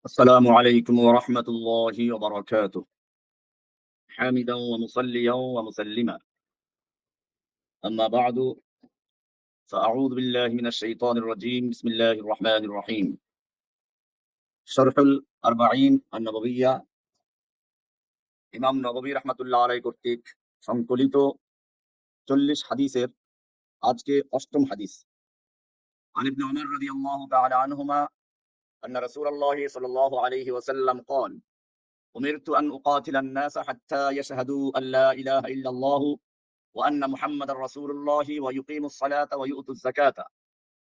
السلام عليكم ورحمة الله وبركاته. حامدا ومصليا ومسلما، أما بعد، فأعوذ بالله من الشيطان الرجيم. بسم الله الرحمن الرحيم. شرح الأربعين النبوية ইমাম নববী রাহমাতুল্লাহ আলাইহি কর্তৃক সংকলিত 40 হাদিসের আজকে অষ্টম হাদিস। عن ابن عمر رضي الله تعالى عنهما أن رسول الله صلى الله عليه وسلم قال: أمرت أن أقاتل الناس حتى يشهدوا أن لا إله إلا الله وأن محمد رسول الله ويقيموا الصلاة ويؤتوا الزكاة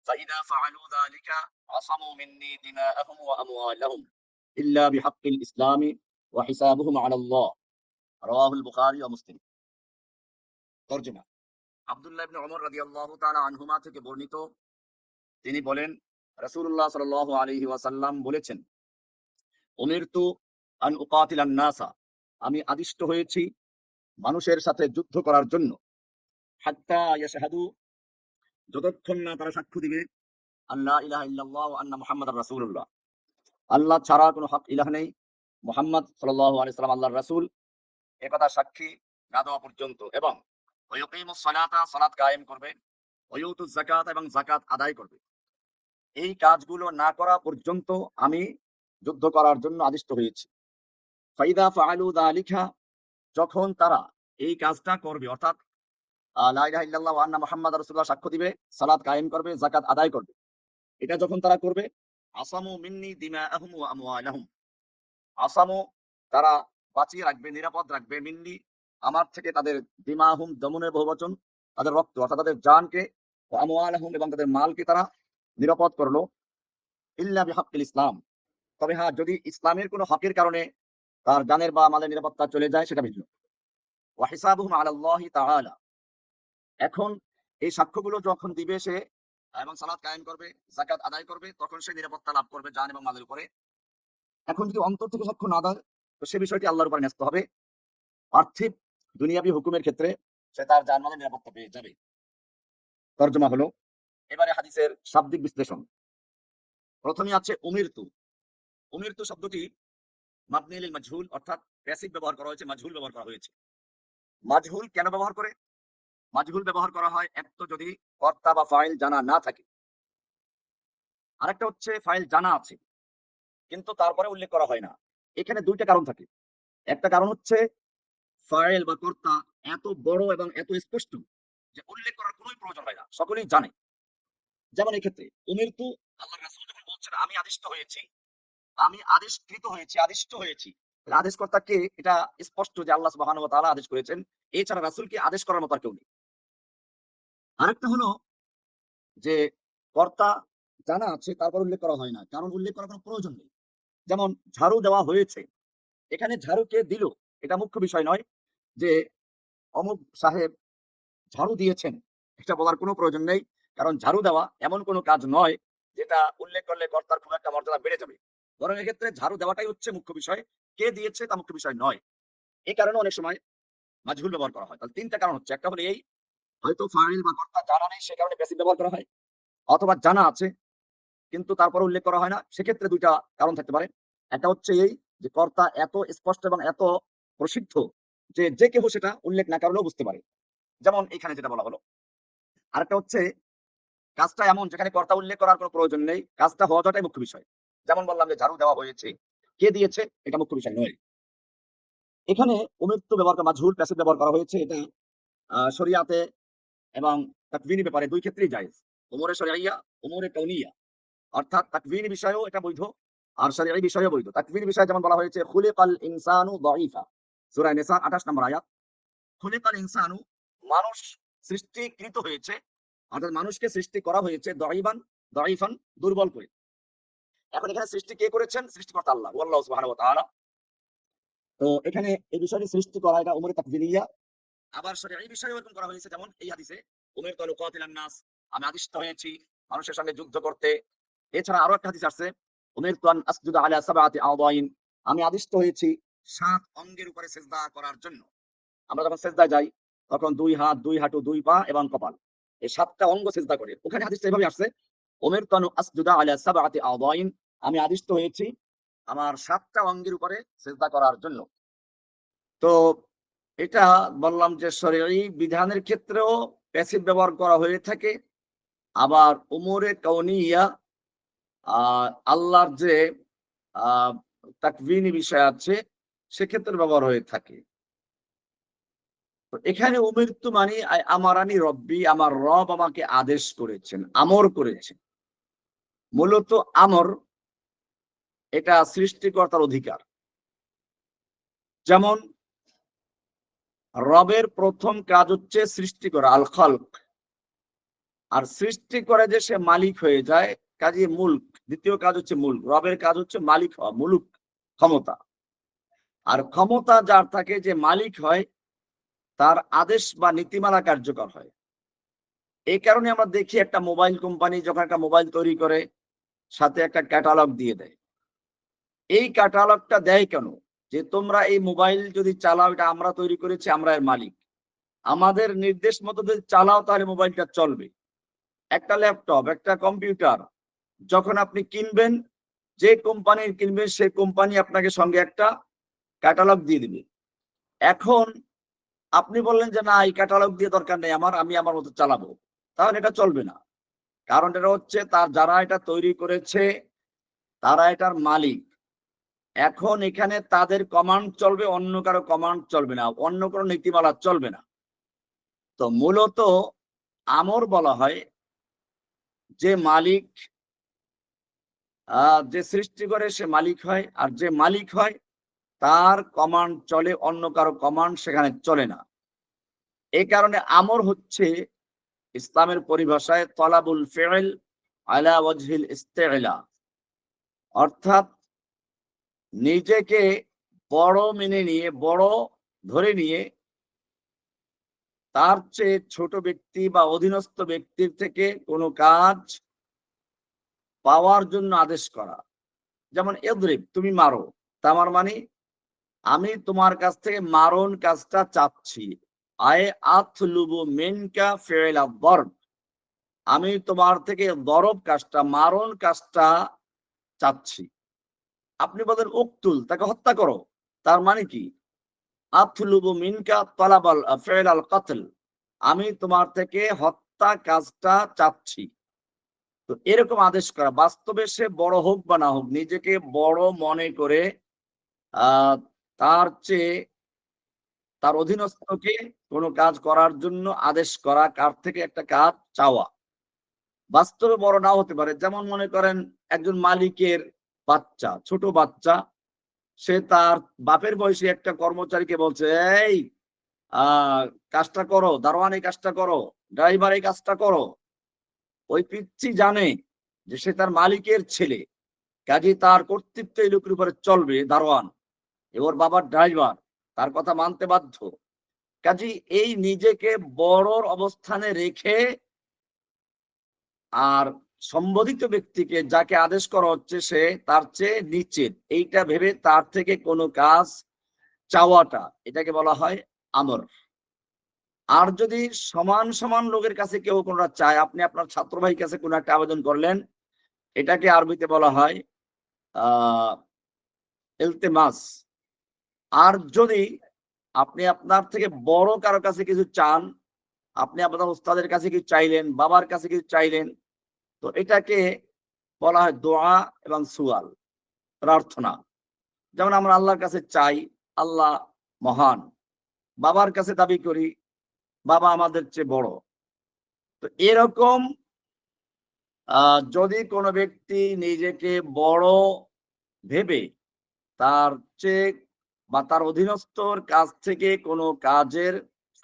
فإذا فعلوا ذلك عصموا مني دماءهم وأموالهم إلا بحق الإسلام وحسابهم على الله. رواه البخاري ومسلم. তরজমা। আব্দুল্লাহ ইবনে ওমর রাদিয়াল্লাহু তাআলা আনহুমা থেকে বর্ণিত, তিনি বলেন, রাসূলুল্লাহ সাল্লাল্লাহু আলাইহি ওয়াসাল্লাম বলেছেন, উমিরতু আন উকাতিলান নাসা, আমি আদিষ্ট হয়েছি মানুষের সাথে যুদ্ধ করার জন্য, হাত্তা ইয়াশহাদু, যতক্ষণ না তারা সাক্ষ্য দিবে, আল্লাহ ইলাহা ইল্লাল্লাহ ওয়া আন্না মুহাম্মাদার রাসূলুল্লাহ, আল্লাহ ছাড়া কোনো হক ইলাহ নেই, মুহাম্মদ সাল্লাল্লাহু আলাইহি সাল্লাম আল্লাহর রাসূল, একথা সাক্ষী না দেওয়া পর্যন্ত, এবং ওয়ায়ুকিমুস সালাতা, সালাত কায়েম করবে, ওয়ায়ুতুজ যাকাত, এবং যাকাত আদায় করবে। এই কাজগুলো না করা পর্যন্ত আমি যুদ্ধ করার জন্য আদিষ্ট হয়েছি। ফাইদা ফাআলু যালিকা, যখন তারা এই কাজটা করবে, অর্থাৎ লা ইলাহা ইল্লাল্লাহ ওয়া আন্না মুহাম্মাদার রাসূলুল্লাহ সাক্ষ্য দিবে, সালাত কায়েম করবে, যাকাত আদায় করবে, এটা যখন তারা করবে, আসামু মিন্নি দিমাআহুম ওয়া আমওয়ালাহুম, আসামু, তারা বাঁচিয়ে রাখবে, নিরাপদ রাখবে, মিন্নি, আমার থেকে, তাদের, দিমাহুম, দমনের বহুবচন, তাদের রক্ত অর্থাৎ তাদের জানকে, ও আমওয়ালাহুম, এবং তাদের মালকে তারা নিরাপদ করলো, ইল্লা বিহাক্কিল ইসলাম, তবে হ্যাঁ, যদি ইসলামের কোনো হকের কারণে তার জানের বা মালের নিরাপত্তা চলে যায় সেটা ভিন্ন। ওয়া হিসাবুহুম আলাল্লাহি তাআলা, এখন এই সাক্ষ্যগুলো যখন দিবে সে, এবং সালাত কায়েম করবে, যাকাত আদায় করবে, তখন সে নিরাপত্তা লাভ করবে জান এবং মালের উপরে। এখন যদি অন্তর থেকে সাক্ষ্য না দেয়, তো সে বিষয়টি আল্লাহর উপরে ন্যস্ত হবে। পার্থিব দুনিয়াবী হুকুমের ক্ষেত্রে সে তার জানমালের নিরাপত্তা পেয়ে যাবে। তর্জমা হলো, এবারে হাদিসের শাব্দিক বিশ্লেষণ। প্রথমে আছে উমিরতু। উমিরতু শব্দটি মাবনি লিল মাজহুল, অর্থাৎ প্যাসিভ ব্যবহার করা হয়েছে, মাজহুল ব্যবহার করা হয়েছে। মাজহুল কেন ব্যবহার করে? মাজহুল ব্যবহার করা হয় এক তো যদি কর্তা বা ফাইল জানা না থাকে, আরেকটা হচ্ছে ফাইল জানা আছে কিন্তু তারপরে উল্লেখ করা হয় না। এখানে দুইটা কারণ থাকে। একটা কারণ হচ্ছে ফাইল বা কর্তা এত বড় এবং এত স্পষ্ট যে উল্লেখ করার কোনো প্রয়োজন হয় না, সকলেই জানে। যেমন এই ক্ষেত্রে উমিরতু, আল্লাহর রাসূল যখন বলছেন আমি আদিষ্ট হয়েছি, আমি আদেশকৃত হয়েছি, আদিষ্ট হয়েছি, আদেশকর্তা কে এটা স্পষ্ট যে আল্লাহ সুবহানাহু ওয়া তাআলা আদেশ করেছেন, এছাড়া রাসূলকে আদেশ করার মতো আর কেউ নেই। আরেকটা হলো যে কর্তা জানা আছে তারপর উল্লেখ করা হয় না, কারণ উল্লেখ করার কোনো প্রয়োজন নেই। যেমন ঝাড়ু দেওয়া হয়েছে, এখানে ঝাড়ু কে দিল এটা মুখ্য বিষয় নয়, যে অমুক সাহেব ঝাড়ু দিয়েছেন এটা বলার কোনো প্রয়োজন নেই, কারণ ঝাড়ু দেওয়া এমন কোনো কাজ নয় যেটা উল্লেখ করলে কর্তার খুব একটা মর্যাদা বেড়ে যাবে। বরং এক্ষেত্রে ঝাড়ু দেওয়াটাই হচ্ছে মুখ্য বিষয়, কে দিয়েছে তা মুখ্য বিষয় নয়। এই কারণে অনেক সময় মাজহুল ব্যবহার করা হয়। তাহলে তিনটা কারণ হচ্ছে, একটা হলো এই, হয়তো ফাইল বা কর্তা জানা নেই সে কারণে প্যাসিভ ব্যবহার করা হয়, অথবা জানা আছে কিন্তু তারপর উল্লেখ করা হয় না, সেক্ষেত্রে দুইটা কারণ থাকতে পারে। একটা হচ্ছে এই যে কর্তা এত স্পষ্ট এবং এত প্রসিদ্ধ যে যে কেউ সেটা উল্লেখ না করলেও বুঝতে পারে, যেমন এখানে যেটা বলা হলো। আরেকটা হচ্ছে কাজটা এমন যেখানে কর্তা উল্লেখ করার কোনো প্রয়োজন নেই, কাজটা হওয়া যাওয়াটাই মুখ্য বিষয়। যেমন বললাম যে ঝাড়ু দেওয়া হয়েছে, কে দিয়েছে এটা মুখ্য বিষয় নয়। এখানে উমিরতু ব্যবহার করা, মাজহুল প্যাসিভ ব্যবহার করা হয়েছে, এটা শরিয়াতে এবং তাকভিনী ব্যাপারে দুই ক্ষেত্রেই জায়েজ। উমরে শরঈয়া, উমরে কাউনিয়া, অর্থাৎ তাকভিনী বিষয়েও এটা বৈধ, আর শরঈ বিষয়েও বৈধ। তাকভিনী বিষয়ে যেমন বলা হয়েছে খুলিকাল ইনসানু দাঈফা, সূরা নিসা 28 নম্বর আয়াত। খুলিকাল ইনসানু, মানুষ সৃষ্টিকৃত হয়েছে, অর্থাৎ মানুষকে সৃষ্টি করা হয়েছে দাঈবান, দাঈফান, দুর্বল করে। এখন এখানে সৃষ্টি কে করেছেন? সৃষ্টিকর্তা আল্লাহ, আল্লাহ সুবহানাহু ওয়া তাআলা। তো এখানে এই বিষয়টি সৃষ্টি করা এটা উমরে তাকভিনিয়া। আবার শরঈ বিষয়ে এরকম করা হয়েছে, যেমন এই হাদিসে উমিরতু আন উকাতিলান নাস, আমি আদিষ্ট হয়েছি মানুষের সঙ্গে যুদ্ধ করতে। এছাড়া আরো একটা হাদিস আসছে, উমিরতু আন আসজুদা আলা সাবআতি আযাইন, আমি আদিষ্ট হয়েছি 7 অঙ্গের উপরে সিজদা করার জন্য। আমরা যখন সিজদায় যাই তখন 2 হাত, 2 হাঁটু, 2 পা এবং কপাল, এই 7টা অঙ্গ সিজদা করে। ওখানে হাদিসটা এভাবে আসছে, উমিরতু আন আসজুদা আলা সাবআতি আযাইন, আমি আদিষ্ট হয়েছি আমার 7টা অঙ্গের উপরে সিজদা করার জন্য। তো এটা বললাম যে শরঈ বিধানের ক্ষেত্রেও প্যাসিভ ব্যবহার করা হয়ে থাকে। আবার উমুরে কাউনিয়া আল্লাহর যে আ তাকভীনি বিষয় আছে সেক্ষেত্রে ব্যবহার হয়ে থাকে। তো এখানে উমিরতু মানে আমারানি রব্বি, আমার রব আমাকে আদেশ করেছেন, আমর করেছেন। মূলত আমর এটা সৃষ্টিকর্তার অধিকার। যেমন রবের ১ম কাজ হচ্ছে সৃষ্টি করা, আল খালক। আর সৃষ্টি করে যে সে মালিক হয়ে যায়, কাজেই মুলক। ২য় কাজ হচ্ছে মুলক। রবের কাজ হচ্ছে মালিক হওয়া, মুলুক ক্ষমতা। আর ক্ষমতা যার থাকে যে মালিক হয়, তার আদেশ বা নীতিমালা কার্যকর হয়। এই কারণে আমরা দেখি একটা মোবাইল কোম্পানি যখন একটা মোবাইল তৈরি করে, সাথে একটা ক্যাটালগ দিয়ে দেয়। এই ক্যাটালগটা দেয় কেন? যে তোমরা এই মোবাইল যদি চালাও, এটা আমরা তৈরি করেছি, আমরা এর মালিক। আমাদের নির্দেশ মতো যদি চালাও তাহলে মোবাইলটা চলবে। একটা ল্যাপটপ, একটা কম্পিউটার যখন আপনি কিনবেন, যে কোম্পানির কিনবেন সেই কোম্পানি আপনাকে সঙ্গে একটা ক্যাটালগ দিয়ে দিবে। এখন আপনি বললেন যে না, এই ক্যাটালগ দিয়ে দরকার নেই আমার, আমি আমার মতো চালাবো। তাহলে এটা চলবে না। কারণ এটা হচ্ছে তার যারা এটা তৈরি করেছে তারা এটার মালিক। এখন এখানে তাদের কমান্ড চলবে, অন্য কারো কমান্ড চলবে না, অন্য কোনো নীতিমালা চলবে না। তো মূলত আমর বলা হয় যে মালিক, যে সৃষ্টি করে সে মালিক হয়, আর যে মালিক হয় তার কমান্ড চলে, অন্য কারো কমান্ড সেখানে চলে না। এই কারণে আমর হচ্ছে ইসলামের পরিভাষায় তলাবুল ফিল আলা ওয়াজহিল ইস্তিলা, অর্থাৎ নিজেকে বড় মেনে নিয়ে, বড় ধরে নিয়ে তার চেয়ে ছোট ব্যক্তি বা অধীনস্থ ব্যক্তির থেকে কোনো কাজ পাওয়ার জন্য আদেশ করা। যেমন ইদরিব, তুমি মারো। তার মানে আমি তোমার কাছ থেকে মারণ কাজটা চাচ্ছি। আয় আতলুবু মিনকা ফি'লা দরব, আমি তোমার থেকে দরব কাজটা, মারণ কাজটা চাচ্ছি। আপনি বলেন উকতুল, তাকে হত্যা করো। তার মানে কি? আতলুবু মিনকা তালাবাল ফি'লাল কতল, আমি তোমার থেকে হত্যা কাজটা চাচ্ছি। তো এরকম আদেশ করা, বাস্তবে সে বড় হোক বা না হোক, নিজেকে বড় মনে করে আহ তার চেয়ে তার অধীনস্থকে কোনো কাজ করার জন্য আদেশ করা, কার থেকে একটা কাজ চাওয়া। বাস্তবে বড় নাও হতে পারে। যেমন মনে করেন একজন মালিকের বাচ্চা, ছোট বাচ্চা, সে তার বাপের বয়সী একটা কর্মচারীকে বলছে, এই আহ কাজটা করো, দারোয়ান এই কাজটা করো, ড্রাইভার এই কাজটা করো। ওই পিচ্চি জানে যে সে তার মালিকের ছেলে, কাজে তার কর্তৃত্ব এই লোকের উপরে চলবে। দারোয়ান এবার বাবার ড্রাইভার, তার কথা মানতে বাধ্য। কাজী এই নিজেকে বড়র অবস্থানে রেখে আর সম্বোধিত ব্যক্তিকে যাকে আদেশ করা হচ্ছে সে তার চেয়ে নিচের, এইটা ভেবে তার থেকে কোনো কাজ চাওয়াটা, এটাকে বলা হয় আমর। আর যদি সমান সমান লোকের কাছে কেউ কোনটা চায়, আপনি আপনার ছাত্র ভাইয়ের কাছে কোনো একটা আবেদন করলেন, এটাকে আরবিতে বলা হয় আহ ইলতেমাস। আর যদি আপনি আপনার থেকে বড় কারো কাছে কিছু চান, আপনি আপনার ওস্তাদের কাছে কিছু চাইলেন, বাবার কাছে কিছু চাইলেন, তো এটাকে বলা হয় দোয়া এবং সুয়াল, প্রার্থনা। যেমন আমরা আল্লাহর কাছে চাই, আল্লাহ মহান। বাবার কাছে দাবি করি, বাবা আমাদের চেয়ে বড়। তো এরকম যদি কোনো ব্যক্তি নিজেকে বড় ভেবে তার চেয়ে বা তার অধীনস্থর কাছ থেকে কোনো কাজের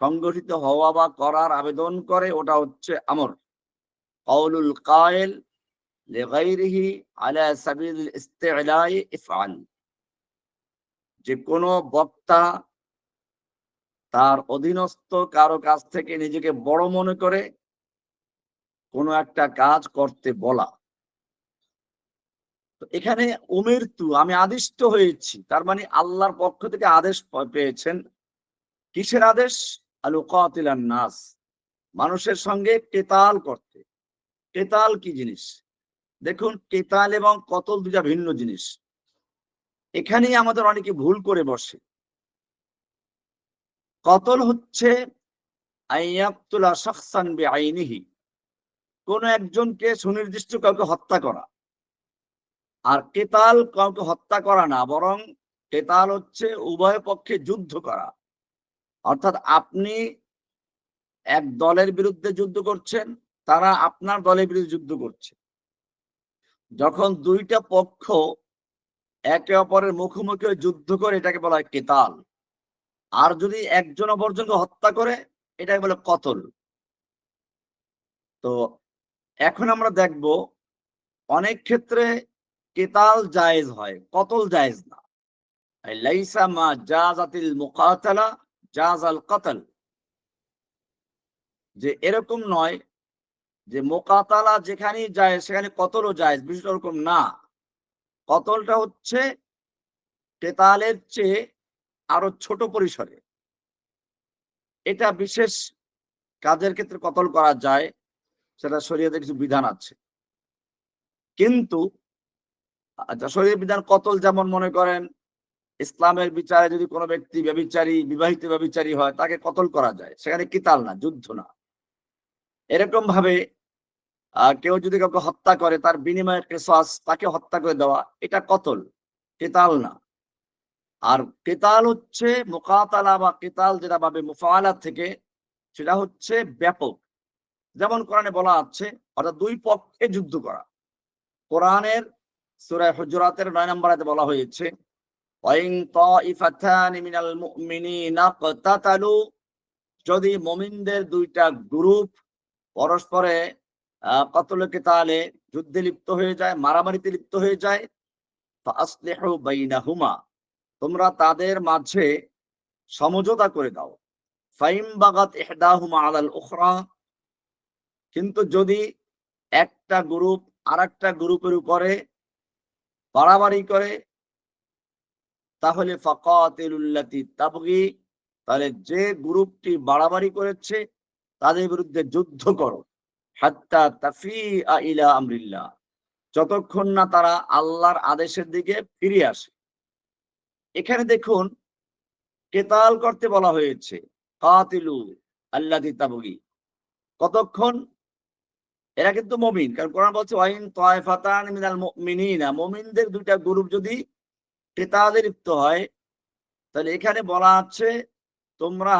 সংগঠিত হওয়া বা করার আবেদন করে, ওটা হচ্ছে আমর। কাউলুল কায়েল লিগাইরিহি আলা সাবিলিল ইস্তি'লাই ইফআল, যে কোনো বক্তা তার অধীনস্থ কারো কাছ থেকে নিজেকে বড় মনে করে কোনো একটা কাজ করতে বলা। তো এখানে উমিরতু, আমি আদিষ্ট হয়েছি, তার মানে আল্লাহর পক্ষ থেকে আদেশ পেয়েছেন। কিসের আদেশ? আলুকাতিলান নাস, মানুষের সঙ্গে কেতাল করতে। কেতাল কি জিনিস? দেখুন, কেতাল এবং কতল দুটা ভিন্ন জিনিস। এখানেই আমাদের অনেকে ভুল করে বসে। কতল হচ্ছে আইয়াকতুলা শাখসান বিআইনিহি, কোন একজনকে সুনির্দিষ্ট কাউকে হত্যা করা। আর কেতাল কাউকে হত্যা করা না, বরং কেতাল হচ্ছে উভয় পক্ষে যুদ্ধ করা। অর্থাৎ আপনি এক দলের বিরুদ্ধে যুদ্ধ করছেন, তারা আপনার দলের বিরুদ্ধে যুদ্ধ করছে। যখন দুইটা পক্ষ একে অপরের মুখোমুখি যুদ্ধ করে, এটাকে বলা হয় কেতাল। আর যদি একজন অপরজনকে হত্যা করে, এটাকে বলে কতল। তো এখন আমরা দেখব অনেক ক্ষেত্রে কেতাল জায়েজ হয়, কতল জায়েজ না। লাইসা মা জাযাতিল মুকাতালা জাযাল কতল, যে এরকম নয় যে মুকাতালা যেখানেই যায় সেখানে কতলও জায়েজ, বিষয়টা এরকম না। কতলটা হচ্ছে কেতালের চেয়ে আরো ছোট পরিসরে। এটা বিশেষ কাজের ক্ষেত্রে কতল করা যায়, সেটা শরীয়তে কিছু বিধান আছে। কিন্তু আচ্ছা, শরীয়তের বিধান কতল যেমন মনে করেন ইসলামের বিচারে যদি কোনো ব্যক্তি ব্যভিচারী, বিবাহিত ব্যভিচারী হয়, তাকে কতল করা যায়, সেখানে কিতাল না, যুদ্ধ না। এরকম ভাবে কেউ যদি কাউকে হত্যা করে, তার বিনিময়ে কিসাস, তাকে হত্যা করে দেওয়া, এটা কতল, কিতাল না। আর কিতাল হচ্ছে মুকাতালা বা কিতাল যেটা ভাবে মুফাআলা থেকে, সেটা হচ্ছে ব্যাপক। যেমন কোরআনে বলা আছে, অর্থাৎ দুই পক্ষে যুদ্ধ করা। কোরআনের সূরা হুজুরাতের 9 নম্বর আয়াতে বলা হয়েছে, ওয়াইন তাইফাতানি মিনাল মুমিনিনা ইকতাতালু, যদি মুমিনদের দুইটা গ্রুপ পরস্পরে কতলে কিতালে, যুদ্ধে লিপ্ত হয়ে যায়, মারামারিতে লিপ্ত হয়ে যায়, ফাসলিহু বাইনাহুমা, তোমরা তাদের মাঝে সমঝোতা করে দাও। ফাইম বাগাত ইহদাহুমা আলাল উখরা, কিন্তু যদি একটা গ্রুপ আরেকটা গ্রুপের উপরে বাড়াবাড়ি করে, তাহলে ফাকাতিলুল্লাতি তাবগি, তাহলে যে গ্রুপটি বাড়াবাড়ি করেছে তাদের বিরুদ্ধে যুদ্ধ করো, হাত্তা তাফিআ ইলা আমরিল্লাহ, যতক্ষণ না তারা আল্লাহর আদেশের দিকে ফিরে আসে। এখানে দেখুন কেতাল করতে বলা হয়েছে, কাতিলু আল্লাতি তাবগি, কতক্ষণ? এরা কিন্তু মুমিন, কারণ কোরআন বলছে ওয়াইন তাইফাতান মিনাল মুমিনিনা, মুমিনদের দুইটা গ্রুপ যদি কেতালে লিপ্ত হয়, তাহলে এখানে বলা আছে তোমরা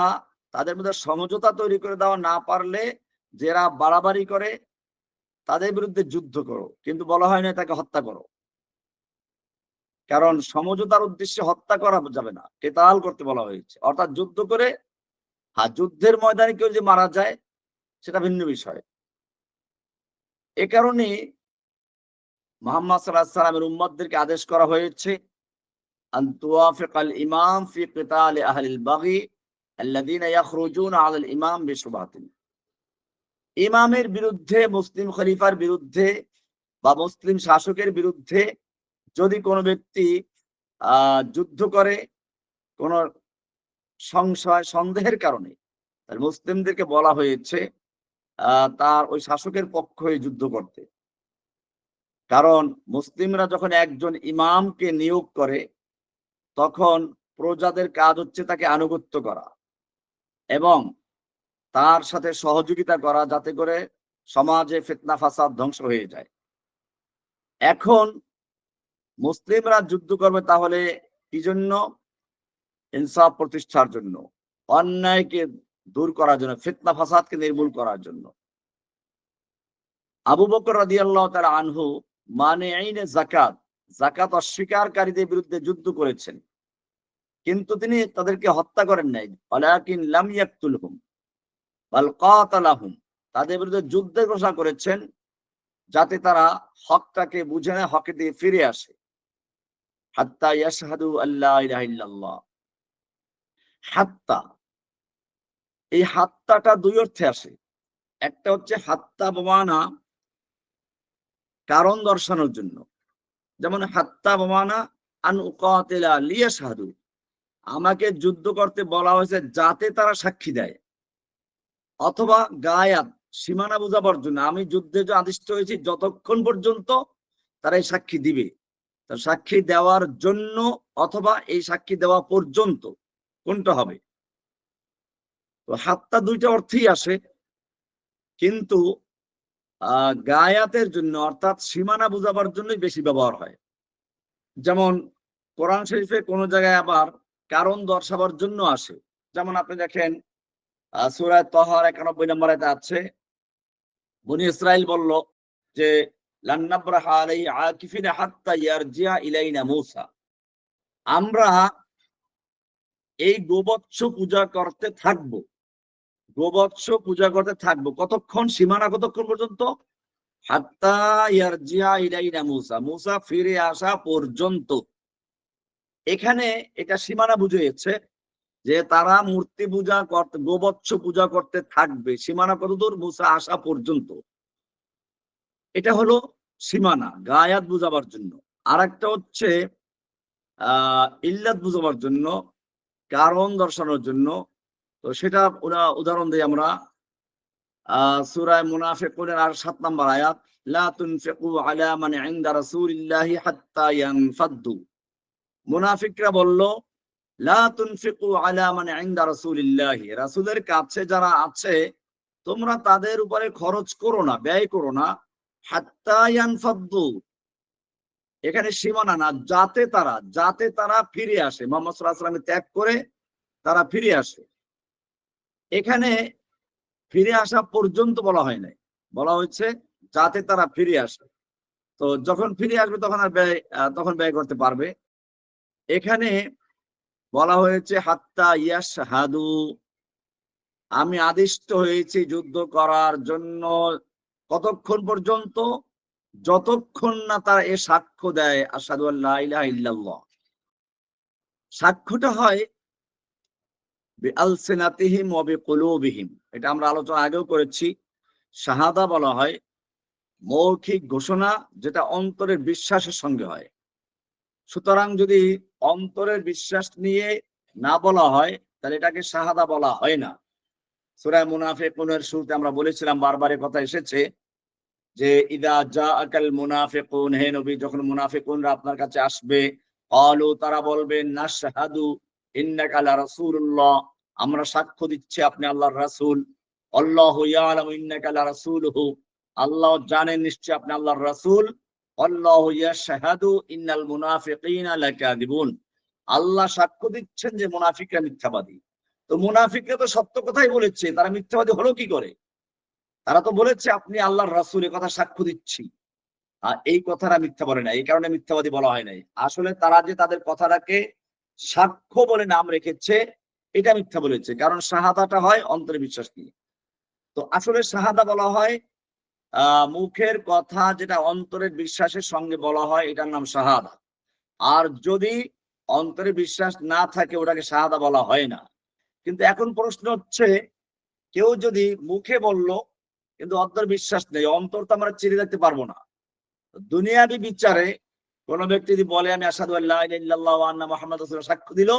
তাদের মধ্যে সমঝোতা তৈরি করে দেওয়া না পারলে, যারা বাড়াবাড়ি করে তাদের বিরুদ্ধে যুদ্ধ করো, কিন্তু বলা হয় না তাকে হত্যা করো। কারণ সমঝোতার উদ্দেশ্যে হত্যা করা যাবে না, কেতাল করতে বলা হয়েছে, অর্থাৎ যুদ্ধ করে। হ্যাঁ, যুদ্ধের ময়দানে কেউ যে মারা যায় সেটা ভিন্ন বিষয়। এ কারণে মুহাম্মদ সাল্লাল্লাহু আলাইহি ওয়াসাল্লামের উম্মতদেরকে আদেশ করা হয়েছে, আন তুওয়াফিকাল ইমাম ফি কিতালি আহলিল বাগি আল্লাযীনা ইয়াখরুজুনা আলাল ইমাম বিশুবহাতিন, ইমামের বিরুদ্ধে, মুসলিম খলিফার বিরুদ্ধে বা মুসলিম শাসকের বিরুদ্ধে যদি কোনো ব্যক্তি যুদ্ধ করে কোন সংশয়, সন্দেহের কারণে, তাহলে মুসলিমদেরকে বলা হয়েছে তার ওই শাসকের পক্ষ হয়ে যুদ্ধ করতে। কারণ মুসলিমরা যখন একজন ইমামকে নিয়োগ করে, তখন প্রজাদের কাজ হচ্ছে তাকে আনুগত্য করা এবং তার সাথে সহযোগিতা করা, যাতে করে সমাজে ফিতনা ফাসাদ ধ্বংস হয়ে যায়। এখন মুসলিমরা যুদ্ধ করবে তাহলে কি জন্য? ইনসাফ প্রতিষ্ঠার জন্য, অন্যায়কে দূর করার জন্য, ফিতনা ফাসাদকে নির্মূল করার জন্য। আবু বকর রাদিয়াল্লাহু তাআলা আনহু মানিঈনে যাকাত, যাকাত অস্বীকারীদের বিরুদ্ধে যুদ্ধ করেছেন, কিন্তু তিনি তাদেরকে হত্যা করেন নাই। ওয়ালাকিন লাম ইয়াকতুলহুম বাল কাতালাহুম, তাদের বিরুদ্ধে যুদ্ধের ঘোষণা করেছেন, যাতে তারা হকটাকে বুঝে নেয়, হকে দিয়ে ফিরে আসে। হাত্তা ইয়াশহাদু আল্লা ইলাহা ইল্লাল্লাহ, হাত্তা, এই হাত্তাটা দুই অর্থে আসে। একটা হচ্ছে হাত্তা বমানা, কারণ দর্শানোর জন্য, যেমন হাত্তা বমানা আন উকাতিলা লিয়াশহাদু, আমাকে যুদ্ধ করতে বলা হয়েছে যাতে তারা সাক্ষী দেয়। অথবা গায়াত, সীমানা বোঝাবার জন্য, আমি যুদ্ধে যে আদিষ্ট হয়েছি যতক্ষণ পর্যন্ত তারা এই সাক্ষী দিবে। তা সাক্ষী দেওয়ার জন্য অথবা এই সাক্ষী দেওয়া পর্যন্ত কোনটা হবে? তো হাত্তা দুইটা অর্থেই আসে, কিন্তু গায়াতের জন্য অর্থাৎ সীমানা বোঝাবার জন্যই বেশি ব্যবহার হয়। যেমন কোরআন শরীফে কোন জায়গায় আবার কারণ দর্শাবার জন্য আসে। যেমন আপনি দেখেন সূরা তাহার ৯১ নম্বর আয়াতে আছে, বনী ইসরাইল বলল যে লান নাবরাহা আলাইহি আকিফিনা হাত্তা ইয়ারজিআ ইলাইনা মূসা। আমরা এই গোবৎস পূজা করতে থাকবো। গোবৎস পূজা করতে থাকবো কতক্ষণ? সীমানা কতক্ষণ পর্যন্ত? হাত্তা ইয়ারজিআ ইলাইনা মূসা, মূসা ফিরে আসা পর্যন্ত। এখানে এটা সীমানা বুঝিয়েছে যে তারা মূর্তি পূজা করতে, গোবৎস পূজা করতে থাকবে। সীমানা কতদূর? মূসা আসা পর্যন্ত। এটা হলো সীমানা, গায়াত বুঝাবার জন্য। আর একটা হচ্ছে ইল্লাত বুঝাবার জন্য, কারণ দর্শানোর জন্য। তো সেটা উদাহরণ দিই আমরা। সূরা মুনাফিকুনের ৭ নম্বর আয়াত, লা তুনফিকু আলা মান ইনদা রাসূলিল্লাহি হাত্তা ইয়ানফাদ্দু। মুনাফিকরা বলল, লা তুনফিকু আলা মান ইনদা রাসূলিল্লাহি, রাসূলের কাছে যারা আছে তোমরা তাদের উপরে খরচ করো না, ব্যয় করো না। হাত্তা ইয়ানফাদ্দু, এখানে সীমানা না, যাতে তারা ফিরে আসে, মুহাম্মদ সাল্লাল্লাহু আলাইহি ওয়াসাল্লাম ত্যাগ করে তারা ফিরে আসে। এখানে ফিরে আসা পর্যন্ত বলা হয় নাই, বলা হয়েছে যাতে তারা ফিরে আসে। তো যখন ফিরে আসবে তখন আর তখন ব্যয় করতে পারবে। এখানে বলা হয়েছে হাত্তা ইয়াশহাদু, আমি আদিষ্ট হয়েছি যুদ্ধ করার জন্য কতক্ষণ পর্যন্ত? যতক্ষণ না তারা এ সাক্ষ্য দেয় আশহাদু আল্লা ইলাহা ইল্লাল্লাহ। সাক্ষ্যটা হয় বিআলসিনাতিহিম ওয়া বিকুলুবিহিম, এটা আমরা আলোচনা আগেও করেছি। শাহাদা বলা হয় মৌখিক ঘোষণা, যেটা অন্তরের বিশ্বাসের সঙ্গে হয়। সুতরাং যদি অন্তরের বিশ্বাস নিয়ে না বলা হয় তাহলে এটাকে শাহাদা বলা হয় না। সূরা মুনাফিকুনের শুরুতে আমরা বলেছিলাম, বারবার এই কথা এসেছে যে ইদা জাআকাল মুনাফিকুন, হে নবী যখন মুনাফিকুনরা আপনার কাছে আসবে, ক্বালু, তারা বলবে, নাশহাদু ইন্নাকা লা রাসূলুল্লাহ, আমরা সাক্ষ্য দিচ্ছি আপনি আল্লাহর রাসূল। আল্লাহু ইয়ালামু ইন্নাকা লা রাসূলুহু, আল্লাহ জানেন নিশ্চয় আপনি আল্লাহর রাসূল। আল্লাহু ইয়াশহাদু ইন্নাল মুনাফিকিনা লাকাযিবুন, আল্লাহ সাক্ষ্য দিচ্ছেন যে মুনাফিকরা মিথ্যাবাদী। তো মুনাফিকরা তো সত্য কথাই বলেছে, তারা মিথ্যাবাদী হলো কি করে? তারা তো বলেছে আপনি আল্লাহর রাসূল, এ কথা সাক্ষ্য দিচ্ছি। এই কথাটা মিথ্যা বলে না, এই কারণে মিথ্যাবাদী বলা হয় নাই। আসলে তারা যে তাদের কথাটাকে সাক্ষ্য বলে নাম রেখেছে, এটা মিথ্যা বলেছে, কারণ শাহাদাটা হয় অন্তরে বিশ্বাস নিয়ে। তো আসলে শাহাদা বলা হয় মুখের কথা যেটা অন্তরের বিশ্বাসের সঙ্গে বলা হয়, এটার নাম শাহাদা। আর যদি অন্তরে বিশ্বাস না থাকে ওটাকে শাহাদা বলা হয় না। কিন্তু এখন প্রশ্ন হচ্ছে, কেউ যদি মুখে বলল কিন্তু অন্তর বিশ্বাস নেই, অন্তর তো আমরা চিরে রাখতে পারবো না। দুনিয়াবি বিচারে কোন ব্যক্তি যদি বলে আমি আশহাদু আল্লা ইলাহা ইল্লাল্লাহ ওয়া আন্না মুহাম্মাদুর রাসূলুল্লাহ, সাক্ষ্য দিল,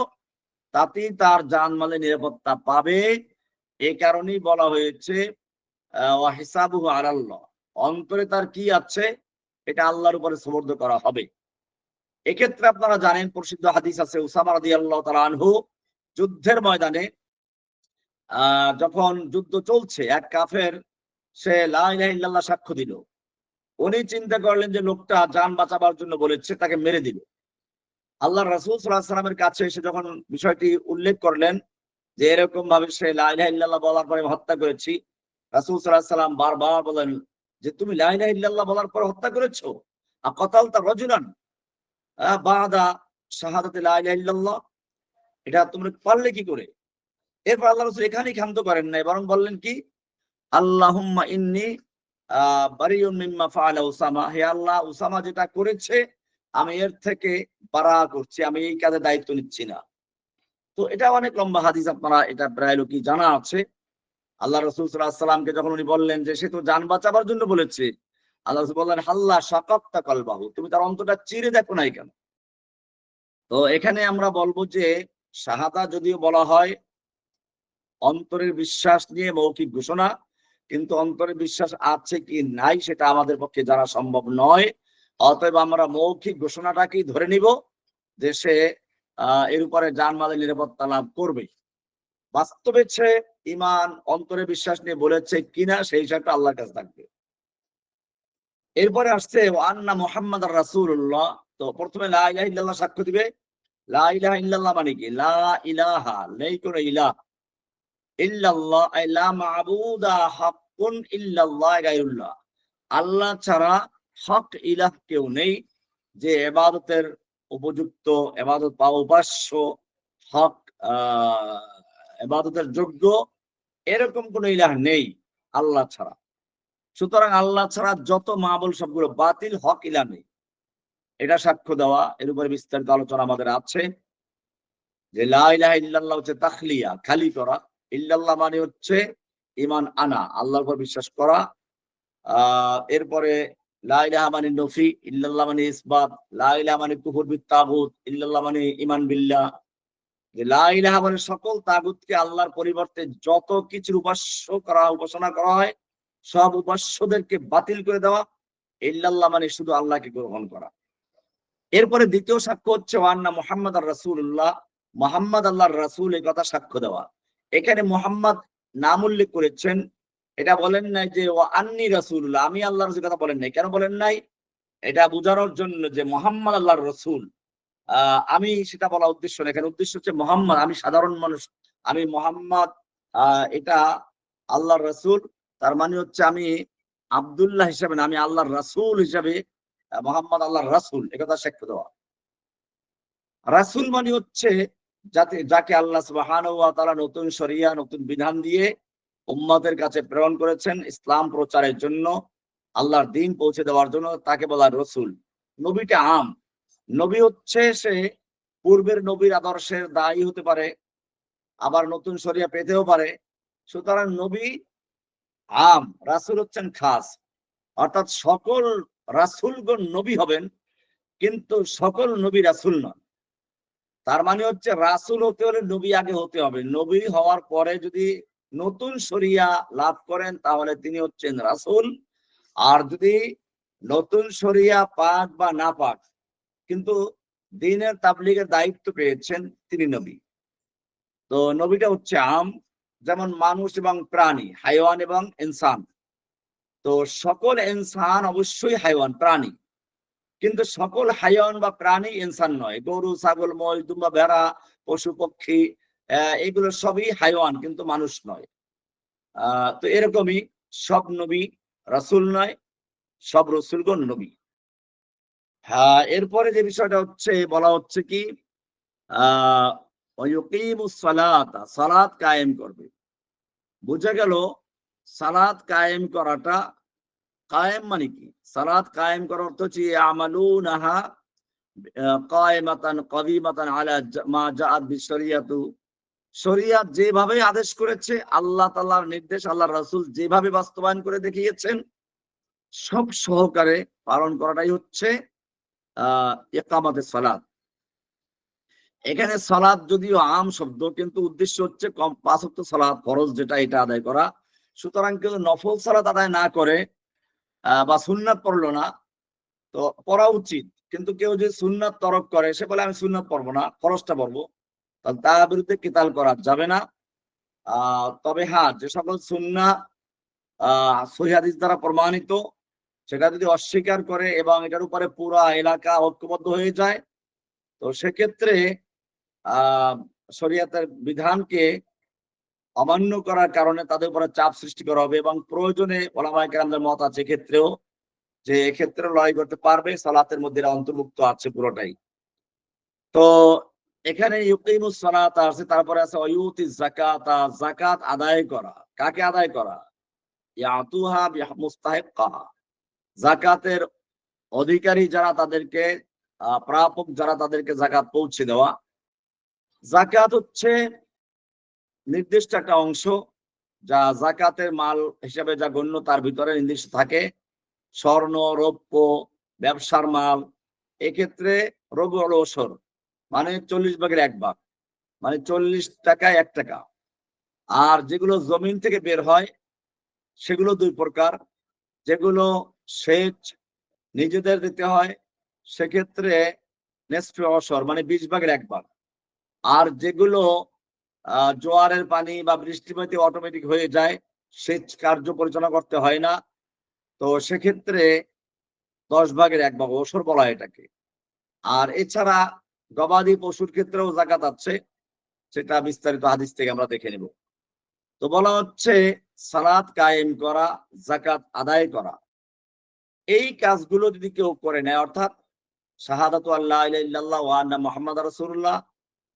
তাতেই তার জানমালের নিরাপত্তা পাবে। এই কারণেই বলা হয়েছে ওয়া হিসাবুহু আলাল্লাহ, অন্তরে তার কি আছে এটা আল্লাহর উপরে সুপর্দ করা হবে। এক্ষেত্রে আপনারা জানেন প্রসিদ্ধ হাদিস আছে, উসামা রাদিয়াল্লাহু তাআলা আনহু যুদ্ধের ময়দানে যখন যুদ্ধ চলছে, এক কাফের সে লা ইলাহা ইল্লাল্লাহ সাক্ষ্য দিল। উনি চিন্তা করলেন যে লোকটা জান বাঁচাবার জন্য বলেছে, তাকে মেরে দিল। আল্লাহর রাসূল সাল্লাল্লাহু আলাইহি ওয়াসাল্লামের কাছে এসে যখন বিষয়টি উল্লেখ করলেন যে এরকম ভাবে সে লা ইলাহা ইল্লাল্লাহ বলার পরে হত্যা করেছি, রাসূল সাল্লাল্লাহু আলাইহি ওয়াসাল্লাম বারবার বলেন যে তুমি লা ইলাহা ইল্লাল্লাহ বলার পরে হত্যা করেছো, আকাতালতা রাজুলান বাদা শাহাদাতি লা ইলাহা ইল্লাল্লাহ, এটা তুমি পারলে কি করে? এরপর আল্লাহ রাসূল এখানেই ক্ষান্ত করেন নাই, বরং বললেন কি, আল্লাহুম্মা ইন্নী বারিউম মিম্মা ফাআলা উসামা, হে আল্লাহ উসামা যেটা করেছে আমি এর থেকে বারা করছি, আমি এই কাজে দায়িত্ব নিচ্ছি না। তো এটা অনেক লম্বা হাদিস, আপনারা এটা প্রায় লোকই জানা আছে। আল্লাহ রাসূল সাল্লাল্লাহু আলাইহি ওয়াসাল্লামকে যখন উনি বললেন যে সে তো জান বাঁচাবার জন্য বলেছে, আল্লাহ রাসূল বললেন হাল্লা শাকাক্তা কলবাহু, তুমি তার অন্তরটা চিরে দেখো নাই কেন? তো এখানে আমরা বলবো যে শাহাদা যদিও বলা হয় অন্তরের বিশ্বাস নিয়ে মৌখিক ঘোষণা, কিন্তু অন্তরের বিশ্বাস আছে কি নাই সেটা আমাদের পক্ষে জানা সম্ভব নয়। অতএব আমরা মৌখিক ঘোষণাটাকেই ধরে নিব যে সে এর উপরে জানমালের নিরাপত্তা লাভ করবে। বাস্তবে সে ইমান অন্তরে বিশ্বাস নিয়ে বলেছে কিনা সেই হিসাবটা আল্লাহর কাছে থাকবে। এরপরে আসছে আন্না মুহাম্মাদুর রাসূলুল্লাহ। তো প্রথমে লা ইলাহা ইল্লাল্লাহ সাক্ষ্য দিবে। লা ইলাহা ইল্লাল্লাহ মানে কি? লা ইলাহা, নেই কোনো ইলাহ। ইল্লাল্লাহ আই লা মা'বুদা হাক্কুন ইল্লাল্লাহ গায়রুল্লাহ। আল্লাহ ছাড়া হক ইলাহ কেউ নেই যে ইবাদতের উপযুক্ত, ইবাদত বা উপাস্য, হক ইবাদতের যোগ্য এরকম কোনো ইলাহ নেই আল্লাহ ছাড়া। সুতরাং আল্লাহ ছাড়া যত মাবুদ সবগুলো বাতিল, হক ইলাহ নেই। এটা সাক্ষ্য দেওয়া। এর উপরে বিস্তারিত আলোচনা আমাদের আছে যে লা ইলাহা ইল্লাল্লাহ হচ্ছে তাখলিয়া, খালি করা। ইল্লাল্লাহ মানে হচ্ছে ঈমান আনা, আল্লাহর উপর বিশ্বাস করা। এরপরে লা ইলাহা মানে নফি, ইল্লাল্লাহ মানে ইসবাত, লা ইলাহা মানে কুফর বিত তাগুত, ইল্লাল্লাহ মানে ঈমান বিল্লাহ। যে লা ইলাহা মানে সকল তাগুতকে আল্লাহর পরিবর্তে যত কিছুর উপাসনা করা হয় সব উপাস্যদেরকে বাতিল করে দেওয়া। ইল্লাল্লাহ মানে শুধু আল্লাহকে গ্রহণ করা। এরপরে দ্বিতীয় সাক্ষ্য হচ্ছে ওয়ান্না মুহাম্মাদুর রাসূলুল্লাহ, মুহাম্মদ আল্লাহর রাসূল, এই কথা সাক্ষ্য দেওয়া। এখানে মুহাম্মদ নাম উল্লেখ করেছেন, এটা বলেন নাই যে ওয়া আন্নী রাসূলুল্লাহ, আমি আল্লাহর রাসূল কথা বলেন নাই। কেন বলেন নাই? এটা বোঝানোর জন্য যে মুহাম্মদ আল্লাহর রাসূল। আমি সেটা বলা উদ্দেশ্য না। এখানে উদ্দেশ্য হচ্ছে মুহাম্মদ, আমি সাধারণ মানুষ, আমি মুহাম্মদ, এটা আল্লাহর রাসূল। তার মানে হচ্ছে আমি আব্দুল্লাহ হিসাবে না, আমি আল্লাহর রাসূল হিসাবে মুহাম্মদ আল্লাহর রাসূল, একথা সাক্ষ্য দেওয়া। রাসূল মানে হচ্ছে যাকে আল্লাহ সুবহানাহু ওয়া তাআলা নতুন শরিয়া, নতুন বিধান দিয়ে উম্মতের কাছে প্রেরণ করেছেন ইসলাম প্রচারের জন্য, আল্লাহর দ্বীন পৌঁছে দেওয়ার জন্য, তাকে বলা রাসূল। নবীটা আম। নবী হচ্ছে সে পূর্বের নবীর আদর্শের দায়ী হতে পারে, আবার নতুন শরিয়া পেতেও পারে। সুতরাং নবী আম, রাসূল হচ্ছেন খাস। অর্থাৎ সকল রাসূলগণ নবী হবেন, কিন্তু সকল নবী রাসূল নন। তার মানে হচ্ছে রাসূল হতে হলে নবী আগে হতে হবে। নবী হওয়ার পরে যদি নতুন শরিয়া লাভ করেন তাহলে তিনি হচ্ছেন রাসূল। আর যদি নতুন শরিয়া পাক বা না পাক কিন্তু দ্বীনের তাবলীগের দায়িত্ব পেয়েছেন, তিনি নবী। তো নবীটা হচ্ছে আম, যেমন মানুষ এবং প্রাণী, হাইওয়ান এবং ইনসান। তো সকল ইনসান অবশ্যই হাইওয়ান, প্রাণী, কিন্তু সকল হাইওয়ান বা প্রাণী ইনসান নয়। গরু, ছাগল, মহিষ, দুম্বা, ভেড়া, পশু পক্ষী এগুলো সবই হাইওয়ান, কিন্তু মানুষ নয়। তো এরকমই সব নবী রাসূল নয়, সব রাসূলগণ নবী। হ্যাঁ, এরপরে যে বিষয়টা হচ্ছে বলা হচ্ছে কি, সালাত কায়েম করবে। বুঝা গেল সালাত কায়েম করাটা, কায়েম মানে কি? সালাত কায়েম করার অর্থ হচ্ছে ইয়ামালুনাহা কায়েমাতান কাদিমাতান আলা মা জাআত বিশরিয়াতু। শরিয়াত যেভাবে আদেশ করেছে, আল্লাহ তাআলার নির্দেশ, আল্লাহর রাসূল যেভাবে বাস্তবায়ন করে দেখিয়েছেন সব সহকারে পালন করাটাই হচ্ছে ইকামাতুস সালাত। এখানে সালাত যদিও আম শব্দ, কিন্তু উদ্দেশ্য হচ্ছে পাঁচ ওয়াক্ত সালাত ফরজ যেটা, এটা আদায় করা। সুতরাং কেউ নফল সালাত আদায় না করে বা সুন্নাত পড়লো না, তো পড়া উচিত। কিন্তু কেউ যদি সুন্নাত তরক করে, সে বলে আমি সুন্নাত পড়বো না, ফরজটা পড়বো, তাহলে তার বিরুদ্ধে কিতাল করা যাবে না। তবে হ্যাঁ, যে সকল সুন্নাহ সহিহ হাদিস দ্বারা প্রমাণিত, সেটা যদি অস্বীকার করে এবং এটার উপরে পুরা এলাকা ঐক্যবদ্ধ হয়ে যায়, তো সেক্ষেত্রে শরিয়াতের বিধানকে অমান্য করার কারণে তাদের উপরে চাপ সৃষ্টি করা হবে। এবং প্রয়োজনে ওলামায়ে কেরামদের মত আছে এক্ষেত্রেও, যে এক্ষেত্রে লড়াই করতে পারবে, সালাতের মধ্যে অন্তর্ভুক্ত আছে পুরোটাই। তো এখানে ইউকিমুস সালাত আছে, তারপরে আছে ওয়ুতিজ যাকাতা, যাকাত আদায় করা। কাকে আদায় করা? ইয়াতুহা বিমুস্তাহিক্কাহা, যাকাতের অধিকারী যারা তাদেরকে, প্রাপক যারা তাদেরকে যাকাত পৌঁছে দেওয়া। যাকাত হচ্ছে নির্দিষ্ট একটা অংশ যা যাকাতের মাল হিসেবে যা গণ্য, তার ভিতরে নির্দিষ্ট থাকে। স্বর্ণ, রৌপ্য, ব্যবসার মাল, এক্ষেত্রে রবুল ওশর মানে 40 ভাগের 1 ভাগ, মানে 40 টাকায় 1 টাকা। আর যেগুলো জমিন থেকে বের হয় সেগুলো 2 প্রকার, যেগুলো সেচ নিজেদের দিতে হয়, সেক্ষেত্রে নেসফে অশর মানে 20/1 ভাগ। আর যেগুলো জোয়ারের পানি বা বৃষ্টিপাতে অটোমেটিক হয়ে যায়, সেচ কার্য পরিচালনা করতে হয় না, তো সেক্ষেত্রে 10/1 ভাগ ওশর বলা হয় এটাকে। আর এছাড়া গবাদি পশুর ক্ষেত্রেও যাকাত আছে, সেটা বিস্তারিত হাদিস থেকে আমরা দেখে নেব। তো বলা হচ্ছে সালাত কায়েম করা, যাকাত আদায় করা, এই কাজগুলো যদি কেউ করে নেয়, অর্থাৎ শাহাদাতু আল্লা ইলাহা ইল্লাল্লাহ ওয়া আন্না মুহাম্মাদুর রাসূলুল্লাহ,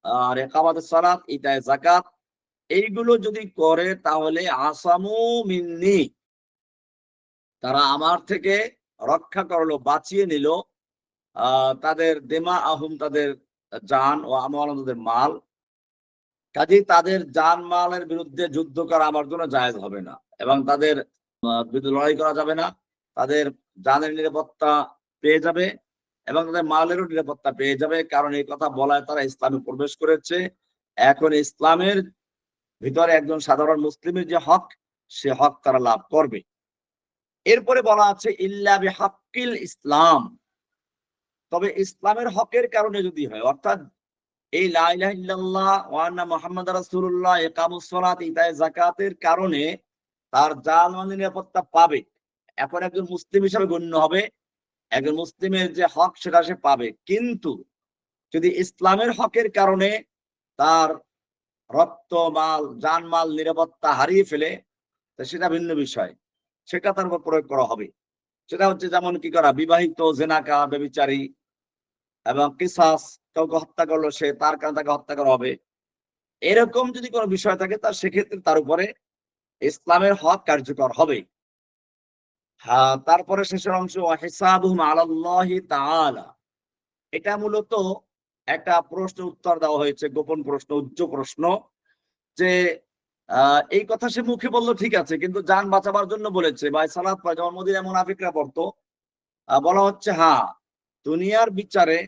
আর ইকামাতুস সালাত, ইতায়ে যাকাত, এইগুলো যদি করে তাহলে আসামু মিন্নি, তারা আমার থেকে রক্ষা করলো, বাঁচিয়ে নিল তাদের দেমা আহুম, তাদের জান, ও আমওয়াল, তাদের মাল। কাজেই তাদের জান মালের বিরুদ্ধে যুদ্ধ করা আমার জন্য জায়েজ হবে না, এবং তাদের বিরুদ্ধে লড়াই করা যাবে না। তাদের জানের নিরাপত্তা পেয়ে যাবে এবং তাদের মালেরও নিরাপত্তা পেয়ে যাবে, কারণ এই কথা বলায় তারা ইসলামে প্রবেশ করেছে। এখন ইসলামের ভিতরে একজন সাধারণ মুসলিমের যে হক, সে হক তারা লাভ করবে। এরপরে বলা আছে ইল্লা বিহাক্কিল ইসলাম, তবে ইসলামের হকের কারণে যদি হয়, অর্থাৎ এই লা ইলাহা ইল্লাল্লাহ ওয়া আন্না মুহাম্মাদুর রাসূলুল্লাহ, ইকামুস সালাত, ইতায়ে যাকাতের কারণে তার জান মাল নিরাপত্তা পাবে, এখন একজন মুসলিম হিসেবে গণ্য হবে, একজন মুসলিমের যে হক সেটা সে পাবে। কিন্তু যদি ইসলামের হকের কারণে তার রক্ত, মাল, জান মাল নিরাপত্তা হারিয়ে ফেলে, তো সেটা ভিন্ন বিষয়, সেটা তার উপর প্রয়োগ করা হবে। সেটা হচ্ছে যেমন কি করা, বিবাহিত জেনাকার, ব্যভিচারী, এবং কিসাস, কাউকে হত্যা করলো সে, তার কারণে তাকে হত্যা করা হবে, এরকম যদি কোনো বিষয় থাকে, তার সেক্ষেত্রে তার উপরে ইসলামের হক কার্যকর হবে। হ্যাঁ, তারপরে শেষের অংশ হিসাবুহুম আলাল্লাহি তাআলা, এটা মূলত একটা প্রশ্ন উত্তর দেওয়া হয়েছে, গোপন প্রশ্ন, উচ্চ প্রশ্ন, যে এই কথা সে মুখে বললো ঠিক আছে, কিন্তু জান বাঁচাবার জন্য বলেছে, বা সালাত পড়ে, যেমন মদিনায় মুনাফিকরা পড়তো। বলা হচ্ছে হ্যাঁ, দুনিয়ার বিচারে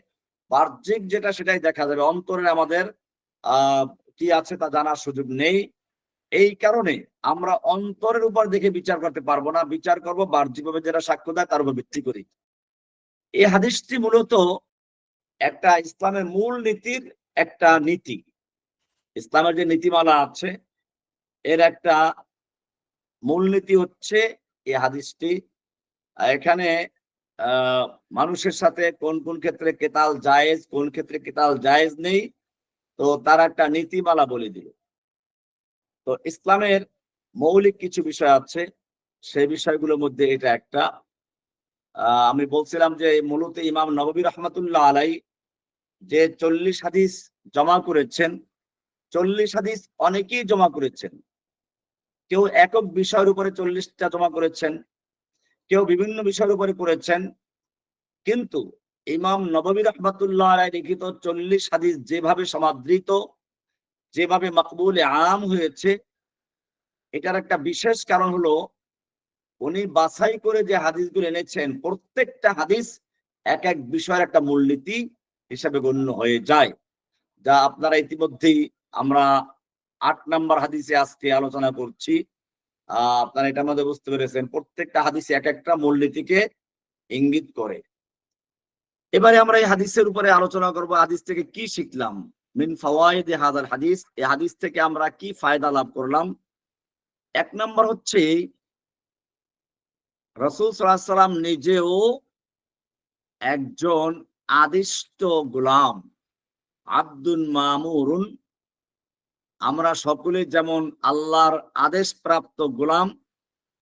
বাহ্যিক যেটা সেটাই দেখা যাবে, অন্তরে আমাদের কি আছে তা জানার সুযোগ নেই। এই কারণে আমরা অন্তরের উপর দেখে বিচার করতে পারবো না, বিচার করব বাহ্যিকভাবে যেটা সাক্ষ্য দেয় তার উপর ভিত্তি করি। এই হাদিসটি মূলত একটা ইসলামের মূল নীতির একটা নীতি, ইসলামের যে নীতিমালা আছে এর একটা মূলনীতি হচ্ছে এই হাদিসটি। এখানে মানুষের সাথে কোন কোন ক্ষেত্রে কেতাল জায়েজ, কোন ক্ষেত্রে কেতাল জায়েজ নেই, তো তার একটা নীতিমালা বলে দিল। তো ইসলামের মৌলিক কিছু বিষয় আছে, সেই বিষয়গুলোর মধ্যে এটা একটা। আমি বলছিলাম যে মূলত ইমাম নববী রহমাতুল্লাহ আলাই যে 40 হাদিস জমা করেছেন, 40 হাদিস অনেকেই জমা করেছেন। কেউ একক বিষয়ের উপরে 40টা জমা করেছেন, কেউ বিভিন্ন বিষয়ের উপরে করেছেন, কিন্তু ইমাম নববী রহমাতুল্লাহ আলাই লিখিত 40 হাদিস যেভাবে সমাদৃত, যেভাবে মকবুল আম হয়েছে, এটার একটা বিশেষ কারণ হলো উনি বাছাই করে যে হাদিসগুলো এনেছেন, প্রত্যেকটা হাদিস এক এক বিষয়ের একটা মূলনীতি হিসাবে গণ্য হয়ে যায়, যা আপনারা ইতিমধ্যেই আমরা 8 নম্বর হাদিসে আজকে আলোচনা করছি। আপনারা এটার মধ্যে বুঝতে পেরেছেন, প্রত্যেকটা হাদিসে এক একটা মূলনীতিকে ইঙ্গিত করে। এবারে আমরা এই হাদিসের উপরে আলোচনা করব, হাদিস থেকে কি শিখলাম, মিন ফাওয়াইদি হাযাল হাদিস, এই হাদিস থেকে আমরা কি ফায়দা লাভ করলাম। 1 নম্বর হচ্ছে রাসূল সাল্লাল্লাহু আলাইহি সাল্লাম নিজেও একজন আদিষ্ট গোলাম, আব্দুন মামুরুন। আমরা সকলে যেমন আল্লাহর আদেশ প্রাপ্ত গোলাম,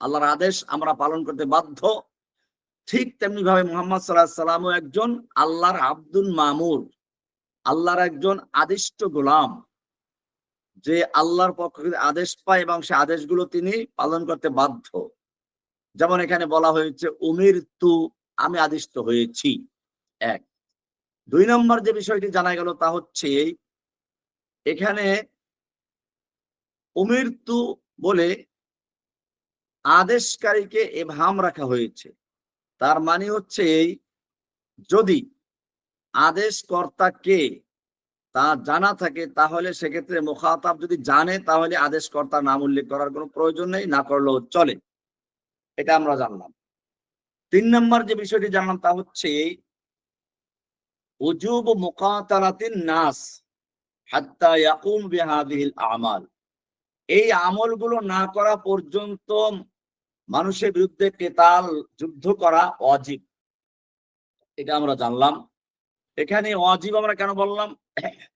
আল্লাহর আদেশ আমরা পালন করতে বাধ্য, ঠিক তেমনি ভাবে মুহাম্মদ সাল্লাল্লাহু আলাইহি সাল্লামও একজন আল্লাহর আব্দুল মামুর, আল্লাহর একজন আদিষ্ট গোলাম, যে আল্লাহর পক্ষ থেকে আদেশ পায় এবং সে আদেশগুলো তিনি পালন করতে বাধ্য। যেমন এখানে বলা হয়েছে উমিরতু, আমি আদিষ্ট হয়েছি। 1। 2 নম্বর যে বিষয়টি জানা গেল তা হচ্ছে এখানে উমিরতু বলে আদেশকারীকে ইবহাম রাখা হয়েছে। তার মানে হচ্ছে যদি আদেশকর্তা কে তা জানা থাকে, তাহলে সেক্ষেত্রে মুখাতাব যদি জানে, তাহলে আদেশকর্তার নাম উল্লেখ করার কোনো প্রয়োজন নেই, না করলেও চলে। এটা আমরা জানলাম। 3 নম্বর যে বিষয়টি জানলাম তা হচ্ছে উজুব মুকাতালাতিন নাস হাত্তা ইয়াকুম বিহাদিহিল আমাল। এই আমলগুলো না করা পর্যন্ত মানুষের বিরুদ্ধে কেতাল যুদ্ধ করা ওয়াজিব। এটা আমরা জানলাম। এখানে ওয়াজিব আমরা কেন বললাম?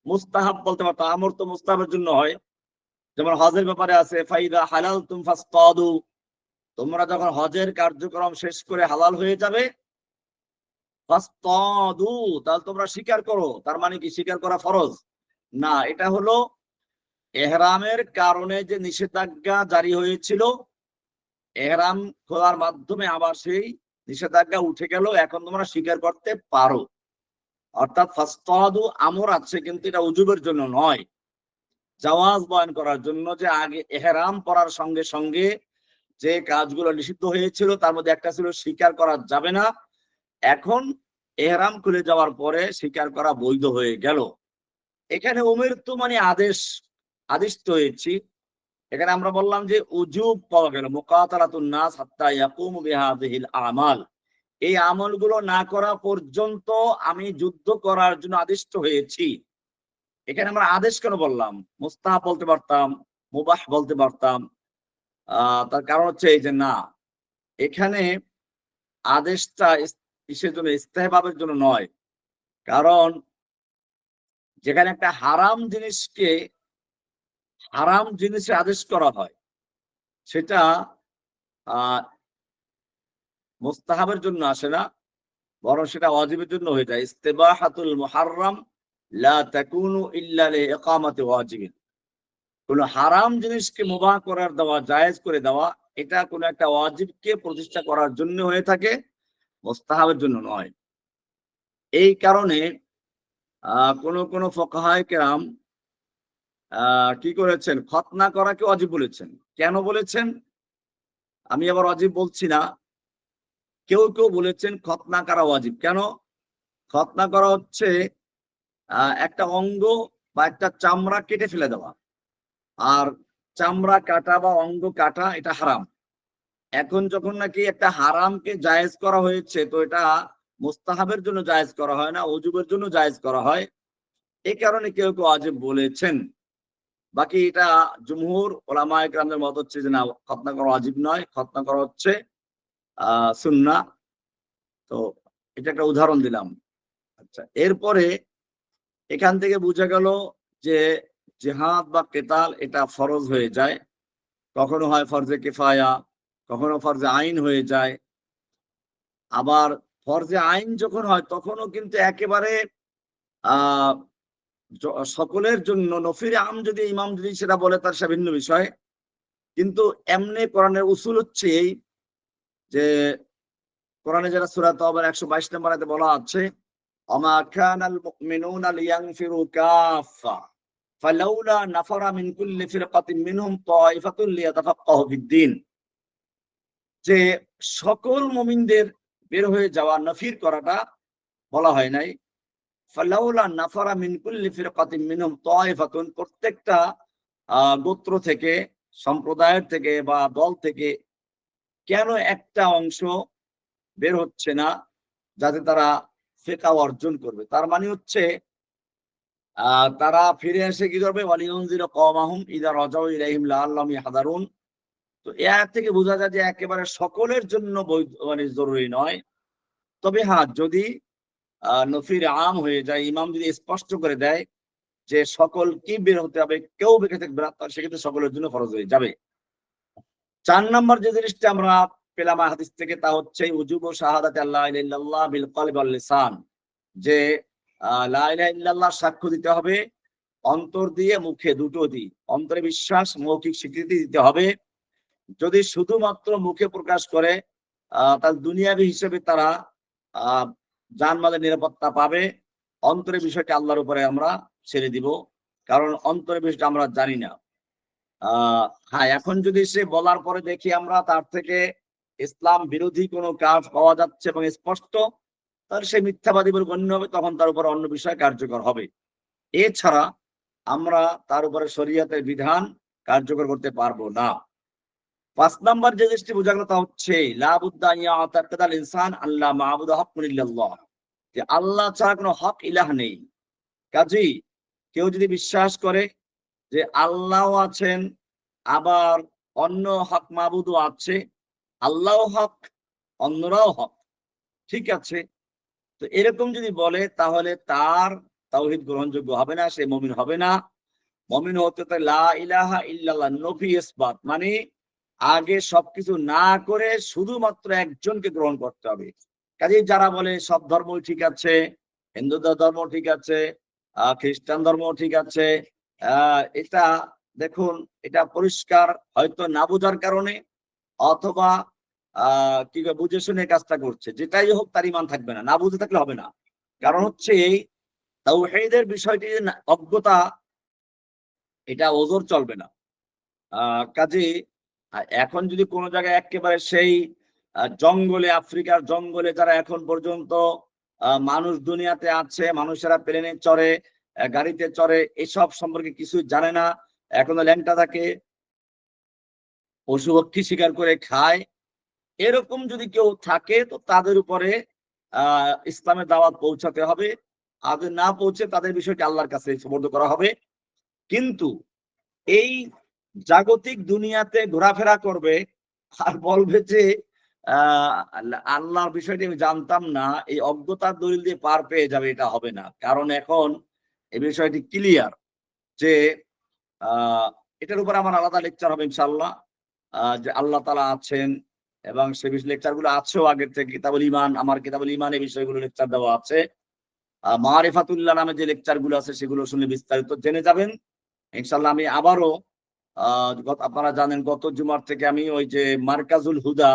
মুস্তাহাব বলতে পারতাম, আমর তো মুস্তাহাবের জন্য হয়। যেমন হজের ব্যাপারে আছে ফাইদা হালালতুম ফাসতাদু, তোমরা যখন হজের কার্যক্রম শেষ করে হালাল হয়ে যাবে, ফাসতাদু তাহলে তোমরা শিকার করো। তার মানে কি শিকার করা ফরজ? না, এটা হলো ইহরামের কারণে যে নিষেধাজ্ঞা জারি হয়েছিল, ইহরাম খোলার মাধ্যমে আবার সেই নিষেধাজ্ঞা উঠে গেল, এখন তোমরা শিকার করতে পারো। অর্থাৎ ফাসতাদু আমর আছে, কিন্তু এটা উজুবের জন্য নয়, জাওয়াজ বয়ান করার জন্য, যে আগে ইহরাম পরার সঙ্গে সঙ্গে যে কাজগুলো নিষিদ্ধ হয়েছিল তার মধ্যে একটা ছিল শিকার করা যাবে না। এখন ইহরাম খুলে যাওয়ার পরে শিকার করা বৈধ হয়ে গেল। এখানে উমিরতু মানে আদিষ্ট হয়েছি। এখানে আমরা বললাম যে উজুব পাওয়া গেল, মুকাতালাতুন নাস হাত্তা ইয়াকুমু বিহাদিহিল আমাল। এই আমলগুলো না করা পর্যন্ত আমি যুদ্ধ করার জন্য আদিষ্ট হয়েছি। এখানে আমরা আদেশ কেন বললাম? মুস্তাহাব বলতে পারতাম, মুবাহ বলতে পারতাম। তার কারণ হচ্ছে এই যে না, এখানে আদেশটা কিসের জন্য? ইস্তেহবাবের জন্য নয়। কারণ যেখানে একটা হারাম জিনিসে আদেশ করা হয়, সেটা আহ মুস্তাহাবের জন্য আসে না, বরং সেটা ওয়াজিবের জন্য হয়ে যায়। ইস্তিবাহাতুল মুহাররাম লা তাকুনু ইল্লা লিইকামাতি ওয়াজিবিন। কোন হারাম জিনিসকে মুবাহ করার দেওয়া, জায়েজ করে দেওয়া, এটা কোন একটা ওয়াজিবকে প্রতিষ্ঠা করার জন্য হয়ে থাকে, মুস্তাহাবের জন্য নয়। এই কারণে কোন ফুকাহায়ে কেরাম কি করেছেন? খতনা করাকে ওয়াজিব বলেছেন। কেন বলেছেন? আমি আবার ওয়াজিব বলছি না। কেউ বলেছেন খতনা করা ওয়াজিব। কেন? খতনা করা হচ্ছে একটা অঙ্গ বা একটা চামড়া কেটে ফেলে দেওয়া। আর চামড়া কাটা বা অঙ্গ কাটা এটা হারাম। এখন যখন নাকি একটা হারামকে জায়েজ করা হয়েছে, তো এটা মুস্তাহাবের জন্য জায়েজ করা হয় না, ওজুবের জন্য জায়েজ করা হয়। এই কারণে কেউ ওয়াজিব বলেছেন। বাকি এটা জুমহুর উলামায়ে কেরামদের মত হচ্ছে যে না, খতনা করা ওয়াজিব নয়, খতনা করা হচ্ছে সুন্নাহ। তো এটা একটা উদাহরণ দিলাম। আচ্ছা, এরপরে এখান থেকে বোঝা গেল যে জিহাদ বা কেতাল এটা ফরজ হয়ে যায়। কখনো হয় ফরজে কিফায়া, কখনো ফরজে আইন হয়ে যায়। আবার ফরজে আইন যখন হয় তখনও কিন্তু একেবারে আহ সকলের জন্য নফির আম, যদি ইমাম যদি সেটা বলে তার সে ভিন্ন বিষয়। কিন্তু এমনি কোরআনের উসুল হচ্ছে এই যে কোরআনে যারা সূরা তাওবার 122 নম্বর আয়াতে বলা আছে, ওমা কানাল মুমিনুনা লিয়ানফিরু কাফা ফালাউলা নাফারা মিন কুল্লি ফিরকাতিন মিনহুম তাইফাতুন লিয়াতাফাক্কাহু ফিদ্দিন। যে সকল মুমিনদের বের হয়ে যাওয়া, নফির করাটা বলা হয় নাই। ফালাউলা নাফারা মিন কুল্লি ফিরকাতিন মিনহুম তাইফাতুন, প্রত্যেকটা গোত্র থেকে, সম্প্রদায়ের থেকে বা দল থেকে কেন একটা অংশ বের হচ্ছে না যাতে তারা ফিকহ অর্জন করবে? তার মানে হচ্ছে তারা ফিরে এসে কি করবে? ওয়ালিউনজিরা কওমাহুম ইযা রাজাউ ইলাইহিম লাআল্লাহুম ইয়াহযারুন। তো এই আয়াত থেকে বোঝা যায় যে একেবারে সকলের জন্য মানে জরুরি নয়। তবে হ্যাঁ, যদি নফির আম হয়ে যায়, ইমাম যদি স্পষ্ট করে দেয় যে সকল কি বের হতে হবে, কেউ বেঁকে থাকবে না, তার সেক্ষেত্রে সকলের জন্য ফরজ হয়ে যাবে। 4 নম্বর যে জিনিসটা আমরা পেলাম হাদিস থেকে, তা হচ্ছে উজুবু শাহাদাতি আল্লা ইলাহা ইল্লাল্লাহ বিল কলবি ওয়াল লিসান। যে লা ইলাহা ইল্লাল্লাহ সাক্ষ্য দিতে হবে অন্তর দিয়ে, মুখে, দুটো দিয়ে। অন্তরে বিশ্বাস, মৌখিক স্বীকৃতি দিতে হবে। যদি শুধুমাত্র মুখে প্রকাশ করে তার দুনিয়াবি হিসেবে তারা জানমালের নিরাপত্তা পাবে। অন্তরের বিষয়টা আল্লাহর উপরে আমরা ছেড়ে দিব, কারণ অন্তরের বিষয়টা আমরা জানি না। হ্যাঁ, এখন যদি সে বলার পরে দেখি আমরা তার থেকে ইসলাম বিরোধী কোনো কাজ পাওয়া যাচ্ছে এবং স্পষ্ট, তাহলে সে মিথ্যাবাদী বলে গণ্য হবে, তখন তার উপর অন্য বিষয় কার্যকর হবে। এছাড়া আমরা তার উপরে শরীয়তের বিধান কার্যকর করতে পারবো না। 5 নাম্বার যে জিনিসটি বোঝা গেল তা হচ্ছে লা বুদ্দা আন ইয়াতাকিদাল ইনসান আল্লা মা'বুদা হাক্কুন ইল্লাল্লাহ, যে আল্লাহ ছাড়া কোনো হক ইলাহ নেই। কাজেই কেউ যদি বিশ্বাস করে যে আল্লাহ আছেন, আবার অন্য হক মাবুদও আছে, আল্লাহও হক, অন্যরাও হক, ঠিক আছে, তো এরকম যদি বলে তাহলে তার তাওহীদ গ্রহণযোগ্য হবে না, সে মুমিন হবে না। মুমিন হতে তো লা ইলাহা ইল্লাল্লাহ, নফি ইসবাত, মানে আগে সবকিছু না করে শুধুমাত্র একজনকে গ্রহণ করতে হবে। কাজেই যারা বলে সব ধর্মই ঠিক আছে, হিন্দু ধর্ম ঠিক আছে, খ্রিস্টান ধর্ম ঠিক আছে, এটা দেখুন, এটা পরিষ্কার হয়তো না বোঝার কারণে, অথবা কি বুঝে শুনে কাজটা করছে। যেটাই হোক তার ঈমান থাকবে না, না বুঝে থাকলে হবে না। কারণ হচ্ছে এই তাওহীদের বিষয়টি অজ্ঞতা, এটা ওজোর চলবে না। কাজেই এখন যদি কোনো জায়গায় এক্কেবারে সেই জঙ্গলে, আফ্রিকার জঙ্গলে যারা এখন পর্যন্ত মানুষ দুনিয়াতে আছে, মানুষেরা প্লেনে চড়ে, গাড়িতে চড়ে, এসব সম্পর্কে কিছুই জানে না, এখনো ল্যাংটা থাকে, পশু-পক্ষী শিকার করে খায়, এরকম যদি কেউ থাকে তো তাদের উপরে ইসলামের দাওয়াত পৌঁছাতে হবে। আর যদি না পৌঁছে তাদের বিষয়টি আল্লাহর কাছে সুপর্দ করা হবে। কিন্তু এই জাগতিক দুনিয়াতে ঘোরাফেরা করবে আর বলবে যে আল্লাহর বিষয়টি আমি জানতাম না, এই অজ্ঞতার দলিল দিয়ে পার পেয়ে যাবে, এটা হবে না। কারণ এখন এই বিষয়টি ক্লিয়ার যে আহ এটার উপর আমার আলাদা লেকচার হবে ইনশাআল্লাহ, যে আল্লাহ তাআলা আছেন, এবং সে বিষয়ে লেকচার গুলো আছেও আগের থেকে। কিতাবুল ঈমান, আমার কিতাবুল ঈমান এই বিষয়গুলো লেকচার দেওয়া আছে। মারিফাতুল্লাহ নামে যে লেকচার গুলো আছে সেগুলো শুনে বিস্তারিত জেনে যাবেন ইনশাআল্লাহ। আমি আবারও আপনারা জানেন গত জুমার থেকে আমি ওই যে মার্কাজুল হুদা,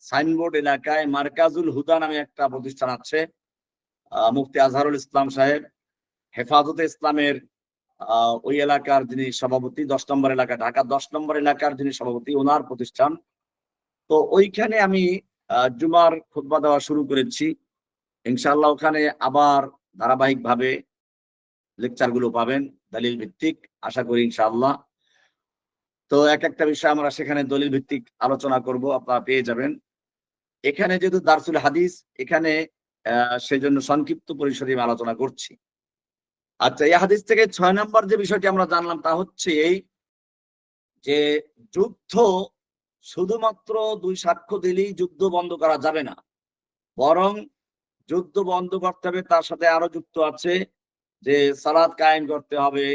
সাইনবোর্ড এলাকায় মার্কাজুল হুদা নামে একটা প্রতিষ্ঠান আছে, মুফতি আজহারুল ইসলাম সাহেব, হেফাজতে ইসলামের ওই এলাকার যিনি সভাপতি, 10 নম্বর এলাকা, ঢাকা 10 নম্বর এলাকার যিনি সভাপতি, ওনার প্রতিষ্ঠান। তো ওইখানে আমি জুমার খুতবা দেওয়া শুরু করেছি ইনশাআল্লাহ। ওখানে আবার ধারাবাহিকভাবে লেকচার গুলো পাবেন, দলিল ভিত্তিক, আশা করি ইনশাআল্লাহ। তো এক একটা বিষয় আমরা সেখানে দলিল ভিত্তিক আলোচনা করব, আপনারা পেয়ে যাবেন। এখানে যেহেতু দারসুল হাদিস, এখানে সেজন্য সংক্ষিপ্ত পরিসরে আমি আলোচনা করছি। আচ্ছা, এই হাদিস থেকে 6 নম্বর যে বিষয়টি আমরা জানলাম তা হচ্ছে এই যে যুদ্ধ শুধুমাত্র 2 সাক্ষ্য দিলেই যুদ্ধ বন্ধ করা যাবে না, বরং যুদ্ধ বন্ধ করতে হবে, তার সাথে আরো যুক্ত আছে যে সালাত কায়েম করতে হবে,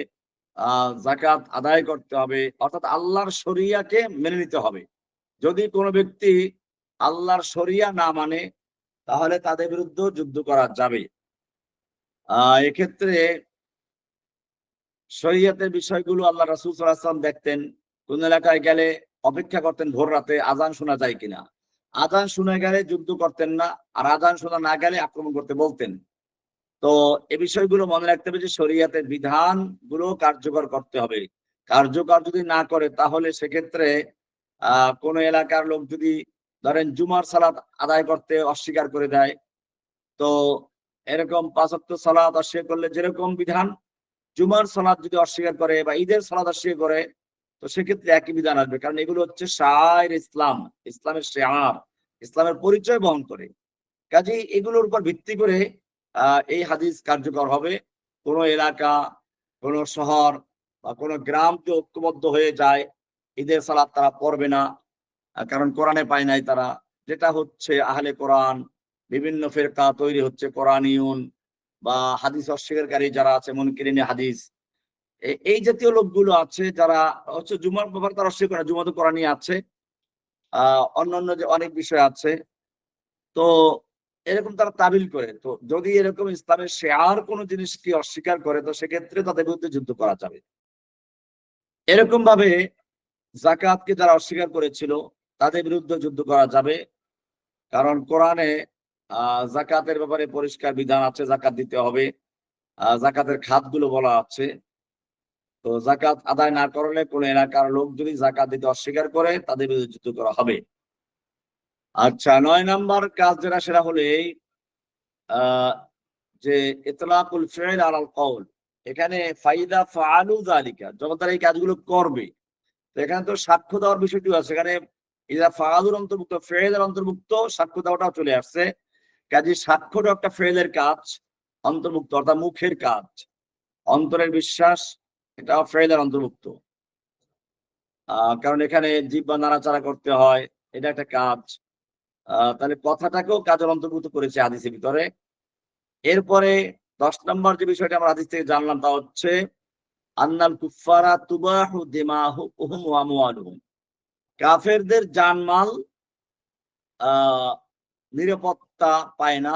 যাকাত আদায় করতে হবে, অর্থাৎ আল্লাহর শরিয়াকে মেনে নিতে হবে। যদি কোনো ব্যক্তি আল্লাহর শরিয়া না মানে তাহলে তাদের বিরুদ্ধে যুদ্ধ করা যাবে। এক্ষেত্রে শরীয়তের বিষয়গুলো আল্লাহ রাসূল সাল্লাল্লাহু আলাইহি ওয়াসাল্লাম দেখতেন, কোন এলাকায় গেলে অপেক্ষা করতেন ভোর রাতে আযান শোনা যায় কিনা। আযান শুনে গেলে যুদ্ধ করতেন না, আর আযান শোনা না গেলে আক্রমণ করতে বলতেন। তো এই বিষয়গুলো মনে রাখতে হবে যে শরীয়তের বিধান গুলো কার্যকর করতে হবে। কার্যকর যদি না করে তাহলে সেক্ষেত্রে কোন এলাকার লোক যদি ধরেন জুমার সালাত আদায় করতে অস্বীকার করে দেয়, তো এরকম 5 ওয়াক্ত সালাত অস্বীকার করলে যেরকম বিধান, জুমার সালাত যদি অস্বীকার করে বা ঈদের সালাত অস্বীকার করে, তো সেক্ষেত্রে একই বিধান আসবে। কারণ এগুলো হচ্ছে শাআইর ইসলাম, ইসলামের শিআর, ইসলামের পরিচয় বহন করে। কাজেই এগুলোর উপর ভিত্তি করে এই হাদিস কার্যকর হবে। কোন এলাকা, কোন শহর বা কোন গ্রাম যে ঐক্যবদ্ধ হয়ে যায়, ঈদের সালাত তারা পড়বে না, কারণ কোরআনে পায় নাই তারা, যেটা হচ্ছে আহলে কোরআন, বিভিন্ন ফিরকা তৈরি হচ্ছে কোরআনিয়ুন বা হাদিস অস্বীকারী যারা আছে, মুনকিরিনে হাদিস, এই জাতীয় লোকগুলো আছে যারা হচ্ছে জুমার ব্যাপারে তারা অস্বীকার করে, জুমা তো কোরআনই আছে, অন্যান্য যে অনেক বিষয় আছে, তো এরকম তারা তাবিল করে। তো যদি এরকম ইসলামের শেয়ার কোন জিনিসকে অস্বীকার করে, তো সেক্ষেত্রে তাদের বিরুদ্ধে যুদ্ধ করা যাবে। এরকম ভাবে যাকাতকে যারা অস্বীকার করেছিল তাদের বিরুদ্ধে যুদ্ধ করা যাবে। কারণ কোরআনে যাকাতের ব্যাপারে পরিষ্কার বিধান আছে, যাকাত দিতে হবে, যাকাতের খাতগুলো বলা আছে। তো যাকাত আদায় না করলে কোন এলাকার লোক যদি যাকাত দিতে অস্বীকার করে তাদের বিরুদ্ধে যুদ্ধ করা হবে। আচ্ছা, 9 নাম্বার কাজ যেটা সেটা হলো এই যে ইতলাকুল ফি'ল আলাল কওল। এখানে ফাইদা ফাআলু যালিকা, যখন তারা এই কাজগুলো করবে, এখানে তো সাক্ষ্য দেওয়ার বিষয়টি আছে, সেখানে ইজা ফাআলুর অন্তর্ভুক্ত, ফেলের অন্তর্ভুক্ত, সাক্ষ্য দেওয়াটাও চলে আসছে। কাজে সাক্ষ্যটা একটা ফেলের কাজ অন্তর্ভুক্ত, অর্থাৎ মুখের কাজ। অন্তরের বিশ্বাস এটা ফেলের অন্তর্ভুক্ত, কারণ এখানে জিহ্বা নাড়াচাড়া করতে হয়, এটা একটা কাজ। তাহলে কথাটাকেও কাজের অন্তর্ভুক্ত করেছে হাদিসের ভিতরে। এরপরে 10 নম্বর যে বিষয়টা আমরা হাদিস থেকে জানলাম তা হচ্ছে আন্নাল কুফারা তুবাহু দিমাহুম ওয়া আমওয়ালুহুম, কাফেরদের জানমাল নিরাপত্তা পায় না।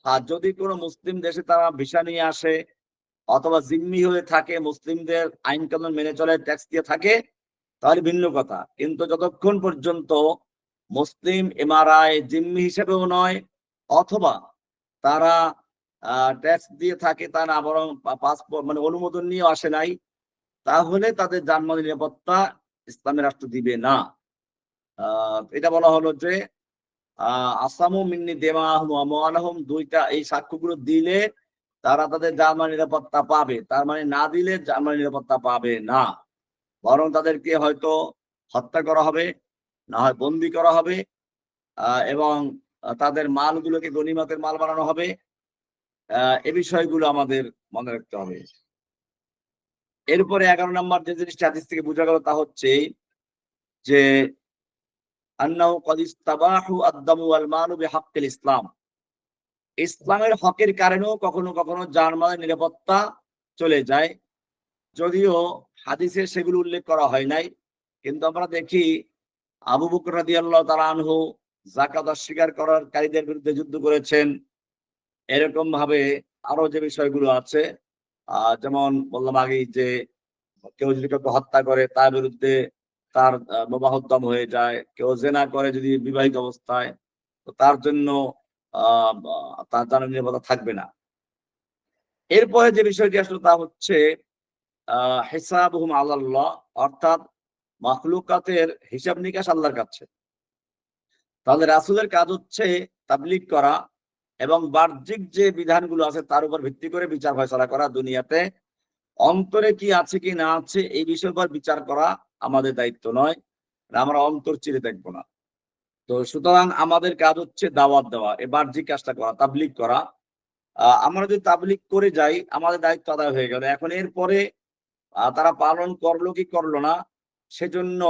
আর যদি কোনো মুসলিম দেশে তারা ভিসা নিয়ে আসে অথবা জিম্মি হয়ে থাকে, মুসলিমদের আইন কানুন মেনে চলে, ট্যাক্স দিয়ে থাকে, তাহলে ভিন্ন কথা। কিন্তু যতক্ষণ পর্যন্ত মুসলিম এমআরআই জিম্মি হিসেবেও নয় অথবা তারা ট্যাক্স দিয়ে থাকে, তারা বরং পাসপোর্ট মানে অনুমোদন নিয়ে আসে নাই, তাহলে তাদের জানমাল নিরাপত্তা ইসলামী রাষ্ট্র দিবে না। এটা বলা হলো যে আসামু মিন্নি দেমাহুম ওয়া আমওয়ালাহুম, দুইটা এই সাক্ষ্যগুলো দিলে তারা তাদের জানমাল নিরাপত্তা পাবে, তার মানে না দিলে জানমাল নিরাপত্তা পাবে না, বরং তাদেরকে হয়তো হত্যা করা হবে, না হয় বন্দি করা হবে, এবং তাদের মালগুলোকে গনিমতের মাল বানানো হবে। এ বিষয়গুলো আমাদের মনে রাখতে হবে। এরপরে 11 নম্বর যে জিনিসটা হাদিস থেকে বোঝা গেল তা হচ্ছে যে আন্নাহু ক্বাদ ইস্তাবাহু আদ-দামু ওয়াল মালু বিহাক্কিল ইসলাম, ইসলামের হকের কারণেও কখনো কখনো জানমালের নিরাপত্তা চলে যায়। যদিও হাদিসে সেগুলো উল্লেখ করা হয় নাই, কিন্তু আমরা দেখি আবু বকর রাদিয়াল্লাহু তাআলা আনহু যাকাত অস্বীকার করারকারীদের বিরুদ্ধে যুদ্ধ করেছেন। এরকম ভাবে আরো যে বিষয়গুলো আছে, যেমন বললাম আগেই যে কেউ যদি কাউকে হত্যা করে তার বিরুদ্ধে তার মোবাহদ্দম হয়ে যায়, কেউ জেনা করে যদি বিবাহিত অবস্থায়, তো তার জন্য তার জানের নিরাপত্তা থাকবে না। এরপরে যে বিষয়টি আসলে তা হচ্ছে হিসাবুহুম আলাল্লাহ, অর্থাৎ মাখলুকাতের হিসাব নিকাশ আল্লাহর কাছে। তাহলে রাসূলের কাজ হচ্ছে তাবলীগ করা এবং বাহ্যিক যে বিধানগুলো আছে তার উপর ভিত্তি করে বিচার ফয়সালা করা দুনিয়াতে। অন্তরে কি আছে কি না আছে এই বিষয়ের উপর বিচার করা আমাদের দায়িত্ব নয়, আমরা অন্তর চিরে দেখবো না। তো সুতরাং আমাদের কাজ হচ্ছে দাওয়াত দেওয়া, এই বাহ্যিক কাজটা করা, তাবলীগ করা। আমরা যদি তাবলীগ করে যাই আমাদের দায়িত্ব আদায় হয়ে গেল। এখন এরপরে তারা পালন করলো কি করলো না সেজন্য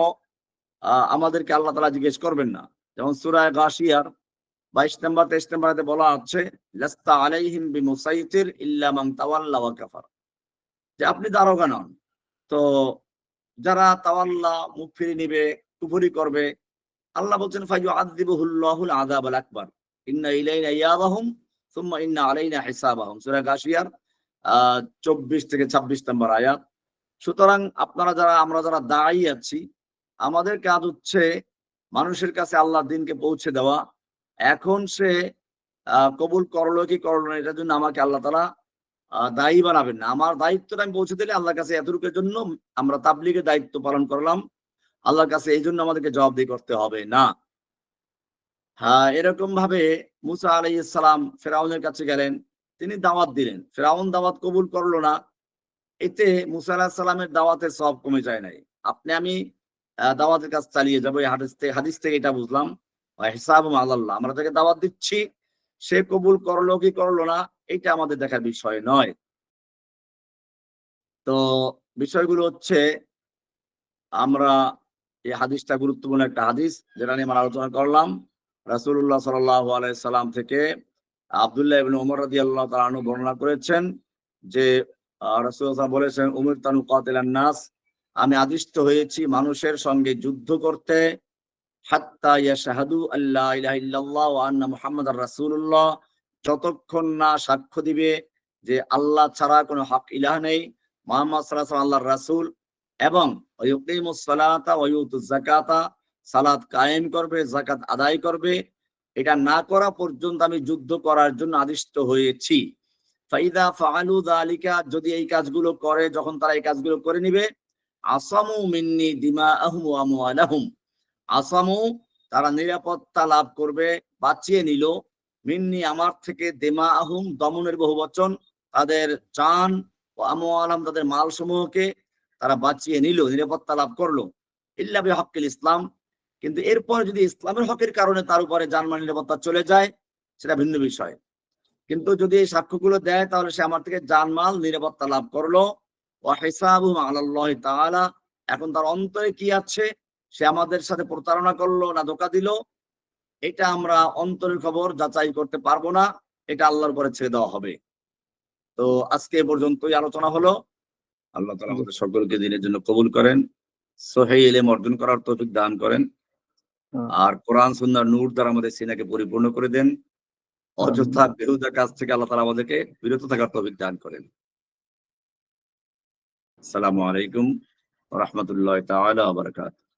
আমাদেরকে আল্লাহ তাআলা জিজ্ঞেস করবেন না। যেমন সূরা গাশিয়ার 22 নম্বর 23 নম্বর আয়াতে বলা আছে লাস্তা আলাইহিম বিমুসাইতির ইল্লা মান তাওয়াল্লা ওয়া কাফার, যে আপনি দারোগা নন। তো যারা তাওয়াল্লা মুখ ফিরিয়ে নিবে, কুফরি করবে, আল্লাহ বলছেন ফায়ুআযযিবুহুল্লাহুল আযাবাল আকবার ইন্না ইলাইনা ইয়াবাহুম সুম্মা ইন্না আলাইনা হিসাবাহুম, সূরা গাশিয়ার 24 থেকে 26 নম্বর আয়াত। সুতরাং আপনারা যারা, আমরা যারা দায়ী আছি, আমাদের কাজ হচ্ছে মানুষের কাছে আল্লাহর দ্বীনকে পৌঁছে দেওয়া। এখন সে কবুল করলো কি করলো না এটার জন্য আমাকে আল্লাহ তাআলা দায়ী বানাবেন না। আমার দায়িত্বটা আমি পৌঁছে দিলে আল্লাহর কাছে এতটুকুর জন্য আমরা তাবলীগের দায়িত্ব পালন করলাম, আল্লাহর কাছে এই জন্য আমাদেরকে জবাবদিহি করতে হবে না। এরকম ভাবে মুসা আলাইহিস সালাম ফেরাউনের কাছে গেলেন, তিনি দাওয়াত দিলেন, ফেরাউন দাওয়াত কবুল করলো না। এতে মুসা আলাইহিস সালামের দাওয়াতের সওয়াব কমে যায় নাই। আপনি আমি দাওয়াতের কাজ চালিয়ে যাবো, এই হাদিস থেকে এটা বুঝলাম। হিসাবুহুম আলাল্লাহ, আমরা যাকে দাওয়াত দিচ্ছি সে কবুল করলো কি করলো না এটা আমাদের দেখার বিষয় নয়। তো বিষয়গুলো হচ্ছে আমরা এই হাদিসটা গুরুত্বপূর্ণ একটা হাদিস যেটা নিয়ে আমরা আলোচনা করলাম। রাসূলুল্লাহ সাল্লাল্লাহু আলাইহি সাল্লাম থেকে আব্দুল্লাহ ইবনে ওমর রাদিয়াল্লাহু তাআলা আনহু বর্ণনা করেছেন যে রাসূলুল্লাহ সাল্লাল্লাহু বলেছেন উমিরতু আন উকাতিলান নাস, আমি আদিষ্ট হয়েছি মানুষের সঙ্গে যুদ্ধ করতে, হাত্তা ইয়াশহাদু আল্লা ইলাহা ইল্লাল্লাহ ওয়া আন্না মুহাম্মাদার রাসূলুল্লাহ, যতক্ষণ না সাক্ষ্য দিবে যে আল্লাহ ছাড়া কোনো হক ইলাহ নেই, মুহাম্মদ সাল্লাল্লাহু আলাইহি ওয়াসাল্লাম আল্লাহর রাসূল, এবং ওয়ায়ুকিমুস সালাতা ওয়া ইউতুজ যাকাতা, সালাত কায়েম করবে, যাকাত আদায় করবে। এটা না করা পর্যন্ত আমি যুদ্ধ করার জন্য আদিষ্ট হয়েছি। ফাইদা ফাআলু যালিকা, যদি এই কাজগুলো করে, যখন তারা এই কাজগুলো করে নিবে, আসামু মিন্নি দিমাআহুম ওয়া আমওয়ালাহুম, আসামু তারা নিরাপত্তা লাভ করবে, বাঁচিয়ে নিল, মিন্নি আমার থেকে, দিমাআহুম দমনের বহুবচন, তাদের জান, ও আমওয়ালাহুম তাদের মাল সমূহকে তারা বাঁচিয়ে নিল, নিরাপত্তা লাভ করলো। ইল্লা বিহাক্কিল ইসলাম, কিন্তু এরপর যদি ইসলামের হকের কারণে তার উপরে জানমাল নিরাপত্তা চলে যায় সেটা ভিন্ন বিষয়। কিন্তু যদি এই সাক্ষ্যগুলো দেয় তাহলে সে আমার থেকে জানমাল নিরাপত্তা লাভ করলো। ওয়া হিসাবুহু আলাল্লাহি তাআলা, এখন তার অন্তরে কি আছে, সে আমাদের সাথে প্রতারণা করলো না ধোঁকা দিল, এটা আমরা অন্তরের খবর যাচাই করতে পারবো না, এটা আল্লাহর উপরে ছেড়ে দেওয়া হবে। তো আজকে এ পর্যন্তই আলোচনা হলো। আল্লাহ তাআলা আমাদের সকলকে দিনের জন্য কবুল করেন, সহিহ ইলম অর্জন করার তৌফিক দান করেন, আর কোরআন সুন্নাহর নূর দ্বারা আমাদের সিনাকে পরিপূর্ণ করে দেন। অযথা বেহুদা কাজ থেকে আল্লাহ তাআলা আমাদেরকে বিরত থাকার তৌফিক দান করেন। আসসালামু আলাইকুম ওয়া রাহমাতুল্লাহি তাআলা ওয়া বারাকাতুহু।